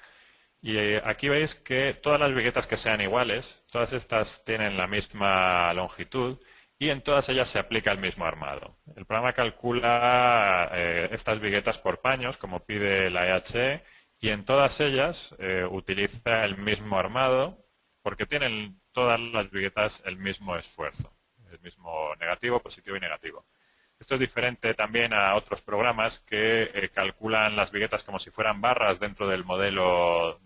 Y aquí veis que todas las viguetas que sean iguales, todas estas tienen la misma longitud y en todas ellas se aplica el mismo armado. El programa calcula estas viguetas por paños, como pide la EHE, y en todas ellas utiliza el mismo armado porque tienen todas las viguetas el mismo esfuerzo, el mismo negativo, positivo y negativo. Esto es diferente también a otros programas que calculan las viguetas como si fueran barras dentro del modelo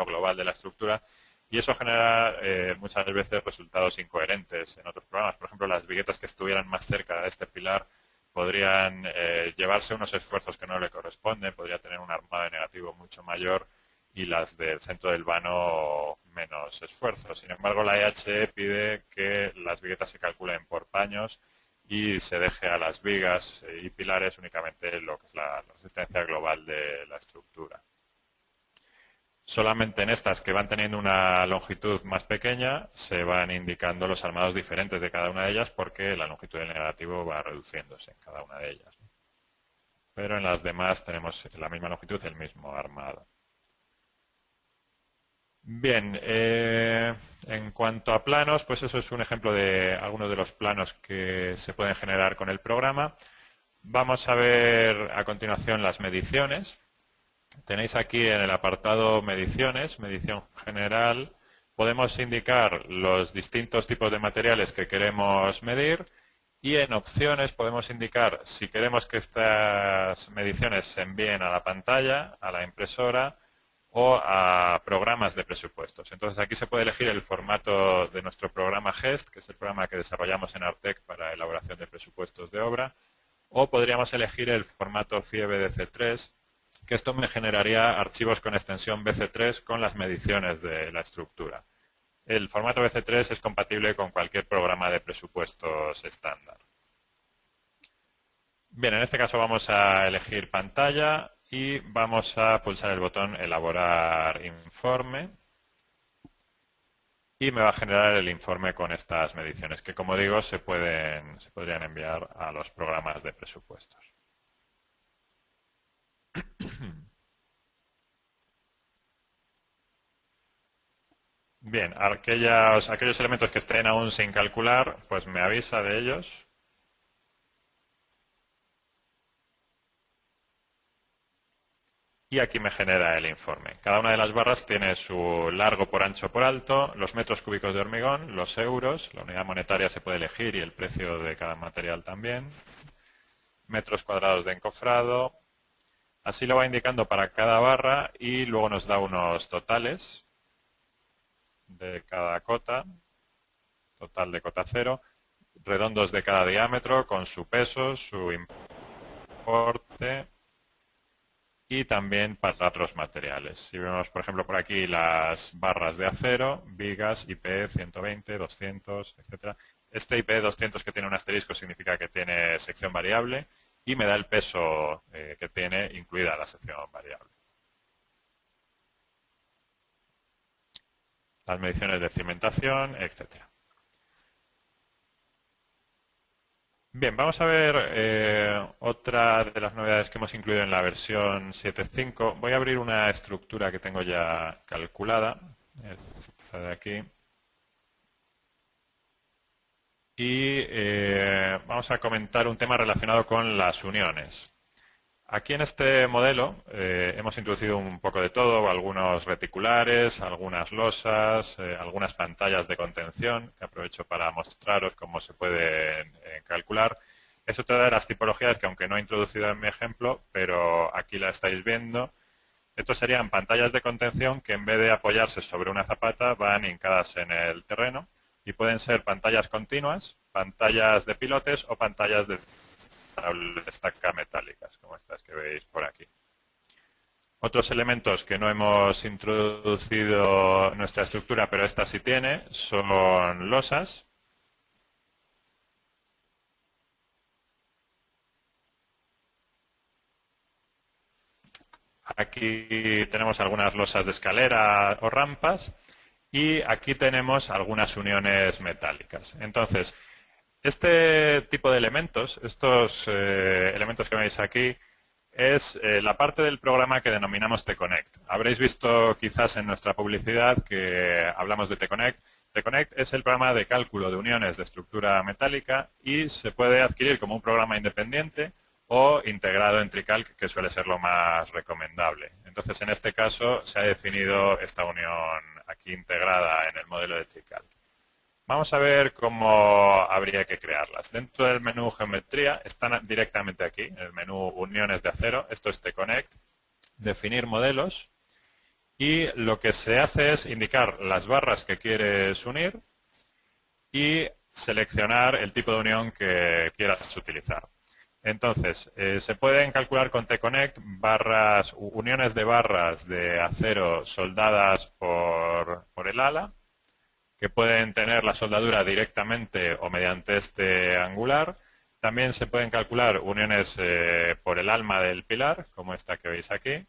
global de la estructura y eso genera muchas veces resultados incoherentes en otros programas. Por ejemplo, las viguetas que estuvieran más cerca de este pilar podrían llevarse unos esfuerzos que no le corresponden, podría tener un armado negativo mucho mayor y las del centro del vano menos esfuerzo. Sin embargo, la EHE pide que las viguetas se calculen por paños y se deje a las vigas y pilares únicamente lo que es la resistencia global de la estructura. Solamente en estas que van teniendo una longitud más pequeña se van indicando los armados diferentes de cada una de ellas porque la longitud del negativo va reduciéndose en cada una de ellas. Pero en las demás tenemos la misma longitud y el mismo armado. Bien, en cuanto a planos, pues eso es un ejemplo de algunos de los planos que se pueden generar con el programa. Vamos a ver a continuación las mediciones. Tenéis aquí en el apartado mediciones, medición general, podemos indicar los distintos tipos de materiales que queremos medir y en opciones podemos indicar si queremos que estas mediciones se envíen a la pantalla, a la impresora o a programas de presupuestos. Entonces aquí se puede elegir el formato de nuestro programa GEST, que es el programa que desarrollamos en Artec para elaboración de presupuestos de obra, o podríamos elegir el formato FIE-BDC3, que esto me generaría archivos con extensión BC3 con las mediciones de la estructura. El formato BC3 es compatible con cualquier programa de presupuestos estándar. Bien, en este caso vamos a elegir pantalla y vamos a pulsar el botón Elaborar informe y me va a generar el informe con estas mediciones que, como digo, se podrían enviar a los programas de presupuestos. Bien, aquellos elementos que estén aún sin calcular, pues me avisa de ellos. Y aquí me genera el informe. Cada una de las barras tiene su largo por ancho por alto, los metros cúbicos de hormigón, los euros, la unidad monetaria se puede elegir y el precio de cada material también, metros cuadrados de encofrado. Así lo va indicando para cada barra y luego nos da unos totales de cada cota, total de cota cero, redondos de cada diámetro con su peso, su importe y también para otros materiales. Si vemos, por ejemplo, por aquí las barras de acero, vigas, IP 120, 200, etcétera. Este IP 200 que tiene un asterisco significa que tiene sección variable y me da el peso que tiene incluida la sección variable. Las mediciones de cimentación, etcétera. Bien, vamos a ver otra de las novedades que hemos incluido en la versión 7.5. Voy a abrir una estructura que tengo ya calculada, esta de aquí. Y vamos a comentar un tema relacionado con las uniones. Aquí en este modelo hemos introducido un poco de todo, algunos reticulares, algunas losas, algunas pantallas de contención, que aprovecho para mostraros cómo se pueden calcular. Es otra de las tipologías que, aunque no he introducido en mi ejemplo, pero aquí la estáis viendo. Estos serían pantallas de contención que, en vez de apoyarse sobre una zapata, van hincadas en el terreno y pueden ser pantallas continuas, pantallas de pilotes o pantallas de estaca metálicas, como estas que veis por aquí. Otros elementos que no hemos introducido en nuestra estructura, pero esta sí tiene, son losas. Aquí tenemos algunas losas de escalera o rampas y aquí tenemos algunas uniones metálicas. Entonces, este tipo de elementos, estos elementos que veis aquí, es la parte del programa que denominamos T-Connect. Habréis visto quizás en nuestra publicidad que hablamos de T-Connect. T-Connect es el programa de cálculo de uniones de estructura metálica y se puede adquirir como un programa independiente o integrado en TriCalc, que suele ser lo más recomendable. Entonces, en este caso, se ha definido esta unión aquí integrada en el modelo de TriCalc. Vamos a ver cómo habría que crearlas. Dentro del menú Geometría están directamente aquí, en el menú Uniones de acero. Esto es T-Connect, definir modelos. Y lo que se hace es indicar las barras que quieres unir y seleccionar el tipo de unión que quieras utilizar. Entonces, se pueden calcular con T-Connect uniones de barras de acero soldadas por el ala, que pueden tener la soldadura directamente o mediante este angular. También se pueden calcular uniones por el alma del pilar, como esta que veis aquí.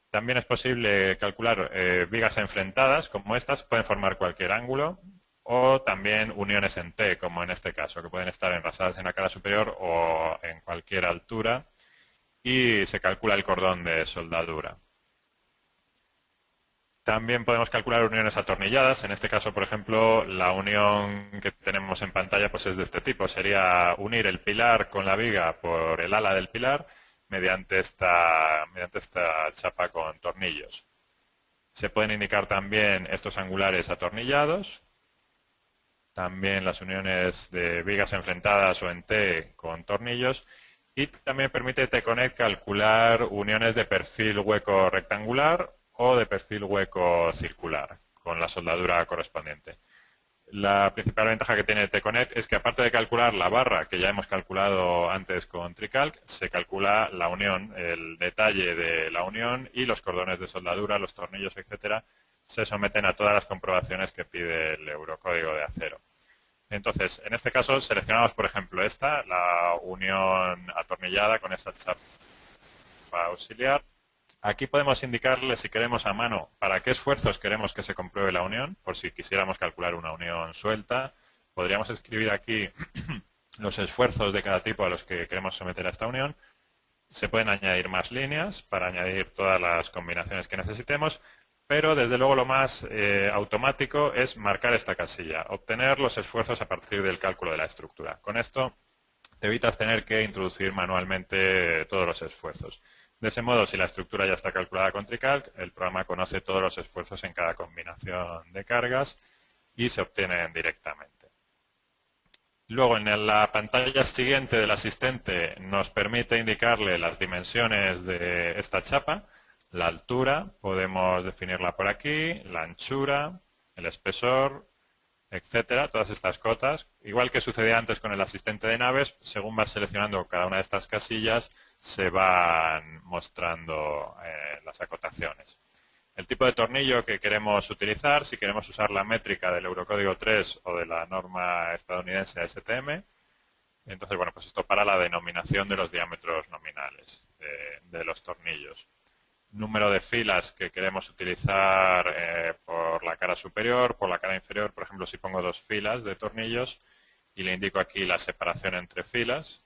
También es posible calcular vigas enfrentadas, como estas, pueden formar cualquier ángulo, o también uniones en T, como en este caso, que pueden estar enrasadas en la cara superior o en cualquier altura, y se calcula el cordón de soldadura. También podemos calcular uniones atornilladas. En este caso, por ejemplo, la unión que tenemos en pantalla pues es de este tipo. Sería unir el pilar con la viga por el ala del pilar mediante esta chapa con tornillos. Se pueden indicar también estos angulares atornillados. También las uniones de vigas enfrentadas o en T con tornillos. Y también permite T-Connect calcular uniones de perfil hueco rectangular o de perfil hueco circular, con la soldadura correspondiente. La principal ventaja que tiene T-Connect es que, aparte de calcular la barra que ya hemos calculado antes con TriCalc, se calcula la unión, el detalle de la unión y los cordones de soldadura, los tornillos, etcétera, se someten a todas las comprobaciones que pide el Eurocódigo de acero. Entonces, en este caso seleccionamos, por ejemplo, la unión atornillada con esa chapa alfa auxiliar. Aquí podemos indicarle, si queremos a mano, para qué esfuerzos queremos que se compruebe la unión, por si quisiéramos calcular una unión suelta. Podríamos escribir aquí los esfuerzos de cada tipo a los que queremos someter a esta unión. Se pueden añadir más líneas para añadir todas las combinaciones que necesitemos, pero desde luego lo más automático es marcar esta casilla, obtener los esfuerzos a partir del cálculo de la estructura. Con esto te evitas tener que introducir manualmente todos los esfuerzos. De ese modo, si la estructura ya está calculada con TriCalc, el programa conoce todos los esfuerzos en cada combinación de cargas y se obtienen directamente. Luego, en la pantalla siguiente del asistente nos permite indicarle las dimensiones de esta chapa, la altura, podemos definirla por aquí, la anchura, el espesor, etcétera, todas estas cotas. Igual que sucedía antes con el asistente de naves, según vas seleccionando cada una de estas casillas, se van mostrando las acotaciones. El tipo de tornillo que queremos utilizar, si queremos usar la métrica del Eurocódigo 3 o de la norma estadounidense STM, entonces, bueno, pues esto para la denominación de los diámetros nominales de los tornillos. Número de filas que queremos utilizar por la cara superior, por la cara inferior. Por ejemplo, si pongo 2 filas de tornillos y le indico aquí la separación entre filas,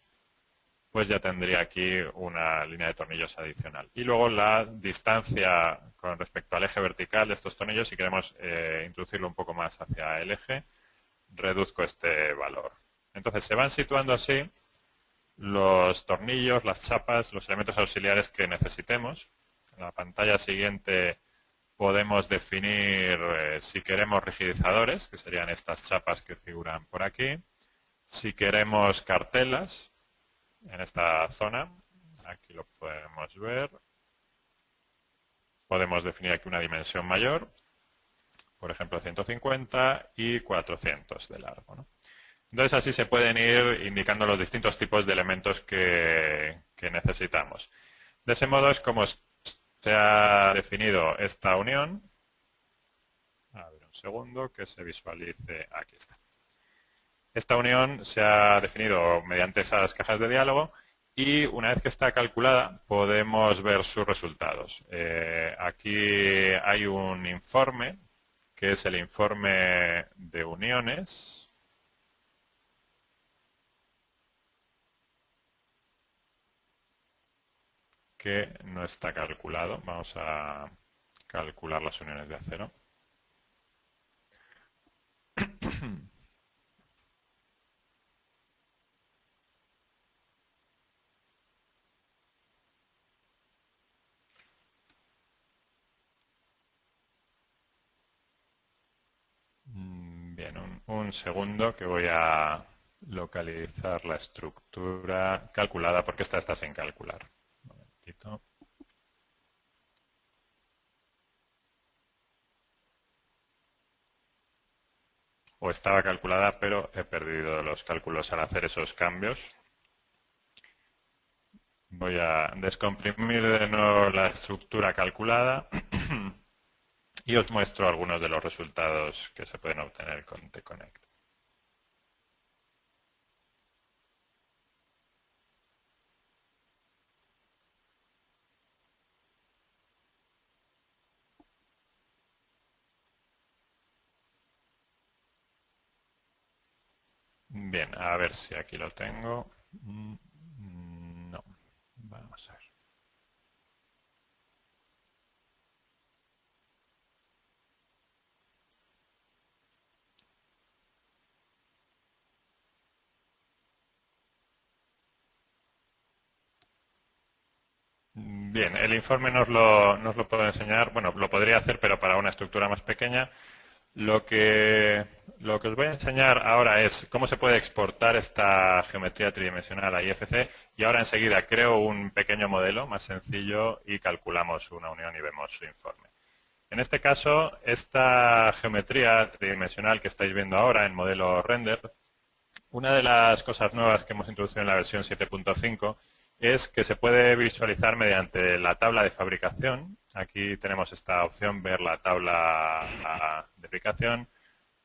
pues ya tendría aquí una línea de tornillos adicional. Y luego la distancia con respecto al eje vertical de estos tornillos, si queremos introducirlo un poco más hacia el eje, reduzco este valor. Entonces se van situando así los tornillos, las chapas, los elementos auxiliares que necesitemos. En la pantalla siguiente podemos definir si queremos rigidizadores, que serían estas chapas que figuran por aquí. Si queremos cartelas, en esta zona, aquí lo podemos ver, podemos definir aquí una dimensión mayor, por ejemplo 150 y 400 de largo, ¿no? Entonces así se pueden ir indicando los distintos tipos de elementos que necesitamos. De ese modo es como se ha definido esta unión. A ver un segundo que se visualice. Aquí está. Esta unión se ha definido mediante esas cajas de diálogo y una vez que está calculada podemos ver sus resultados. Aquí hay un informe que es el informe de uniones. Que no está calculado. Vamos a calcular las uniones de acero. Bien, un segundo que voy a localizar la estructura calculada porque esta está sin calcular. Un momentito. O estaba calculada, pero he perdido los cálculos al hacer esos cambios. Voy a descomprimir de nuevo la estructura calculada y os muestro algunos de los resultados que se pueden obtener con T-Connect. Bien, a ver si aquí lo tengo. No, vamos a ver. Bien, el informe nos lo puedo enseñar, bueno, lo podría hacer, pero para una estructura más pequeña. Lo que os voy a enseñar ahora es cómo se puede exportar esta geometría tridimensional a IFC y ahora enseguida creo un pequeño modelo más sencillo y calculamos una unión y vemos su informe. En este caso, esta geometría tridimensional que estáis viendo ahora en modelo render, una de las cosas nuevas que hemos introducido en la versión 7.5 es que se puede visualizar mediante la tabla de fabricación. Aquí tenemos esta opción, ver la tabla de fabricación,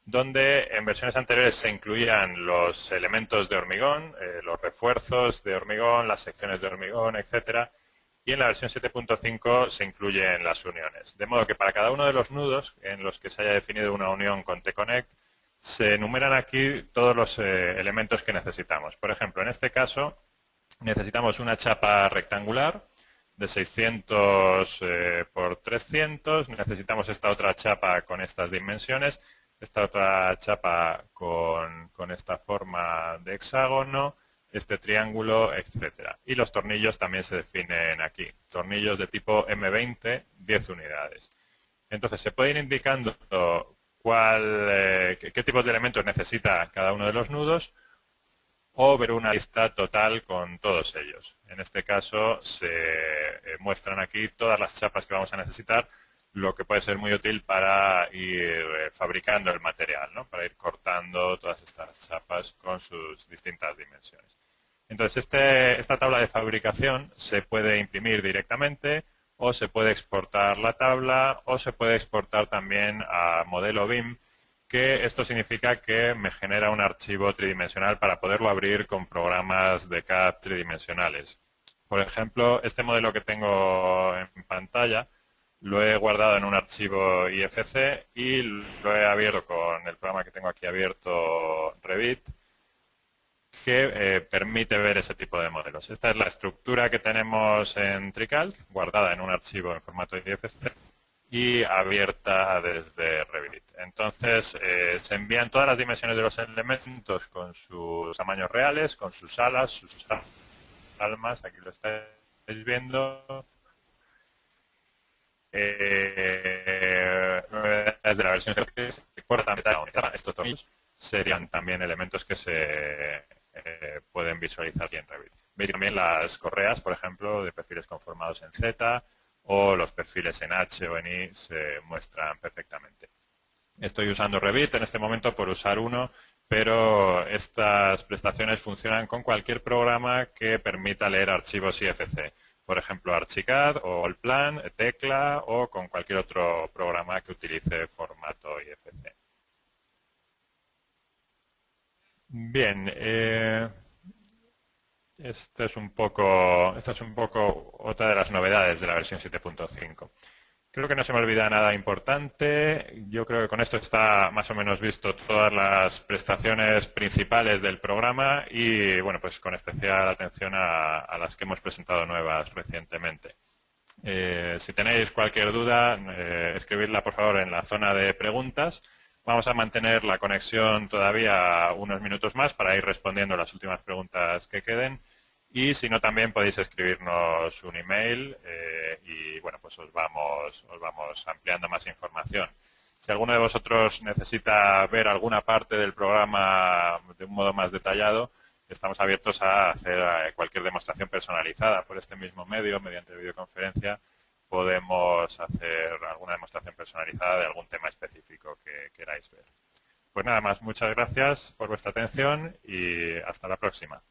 donde en versiones anteriores se incluían los elementos de hormigón, los refuerzos de hormigón, las secciones de hormigón, etcétera. y en la versión 7.5 se incluyen las uniones. De modo que para cada uno de los nudos en los que se haya definido una unión con T-Connect, se enumeran aquí todos los elementos que necesitamos. Por ejemplo, en este caso necesitamos una chapa rectangular de 600 por 300, necesitamos esta otra chapa con estas dimensiones, esta otra chapa con esta forma de hexágono, este triángulo, etcétera. Y los tornillos también se definen aquí. Tornillos de tipo M20, 10 unidades. Entonces se puede ir indicando qué tipos de elementos necesita cada uno de los nudos o ver una lista total con todos ellos. En este caso se muestran aquí todas las chapas que vamos a necesitar, lo que puede ser muy útil para ir fabricando el material, ¿no? Para ir cortando todas estas chapas con sus distintas dimensiones. Entonces, esta tabla de fabricación se puede imprimir directamente o se puede exportar la tabla o se puede exportar también a modelo BIM, que esto significa que me genera un archivo tridimensional para poderlo abrir con programas de CAD tridimensionales. Por ejemplo, este modelo que tengo en pantalla lo he guardado en un archivo IFC y lo he abierto con el programa que tengo aquí abierto, Revit, que permite ver ese tipo de modelos. Esta es la estructura que tenemos en TriCalc, guardada en un archivo en formato IFC y abierta desde Revit. Entonces, se envían todas las dimensiones de los elementos con sus tamaños reales, con sus alas, sus almas, aquí lo estáis viendo. Desde la versión que se exporta estos tornillos serían también elementos que se pueden visualizar aquí en Revit. Veis también las correas, por ejemplo, de perfiles conformados en Z o los perfiles en H o en I se muestran perfectamente. Estoy usando Revit en este momento por usar uno, pero estas prestaciones funcionan con cualquier programa que permita leer archivos IFC. Por ejemplo, Archicad o Allplan, Tecla o con cualquier otro programa que utilice formato IFC. Bien, esta es un poco otra de las novedades de la versión 7.5. Creo que no se me olvida nada importante. Yo creo que con esto está más o menos visto todas las prestaciones principales del programa y, bueno, pues con especial atención a las que hemos presentado nuevas recientemente. Si tenéis cualquier duda, escribidla por favor en la zona de preguntas. Vamos a mantener la conexión todavía unos minutos más para ir respondiendo las últimas preguntas que queden. Y si no, también podéis escribirnos un email y bueno, pues os vamos ampliando más información. Si alguno de vosotros necesita ver alguna parte del programa de un modo más detallado, estamos abiertos a hacer cualquier demostración personalizada por este mismo medio, mediante videoconferencia. Podemos hacer alguna demostración personalizada de algún tema específico que queráis ver. Pues nada más, muchas gracias por vuestra atención y hasta la próxima.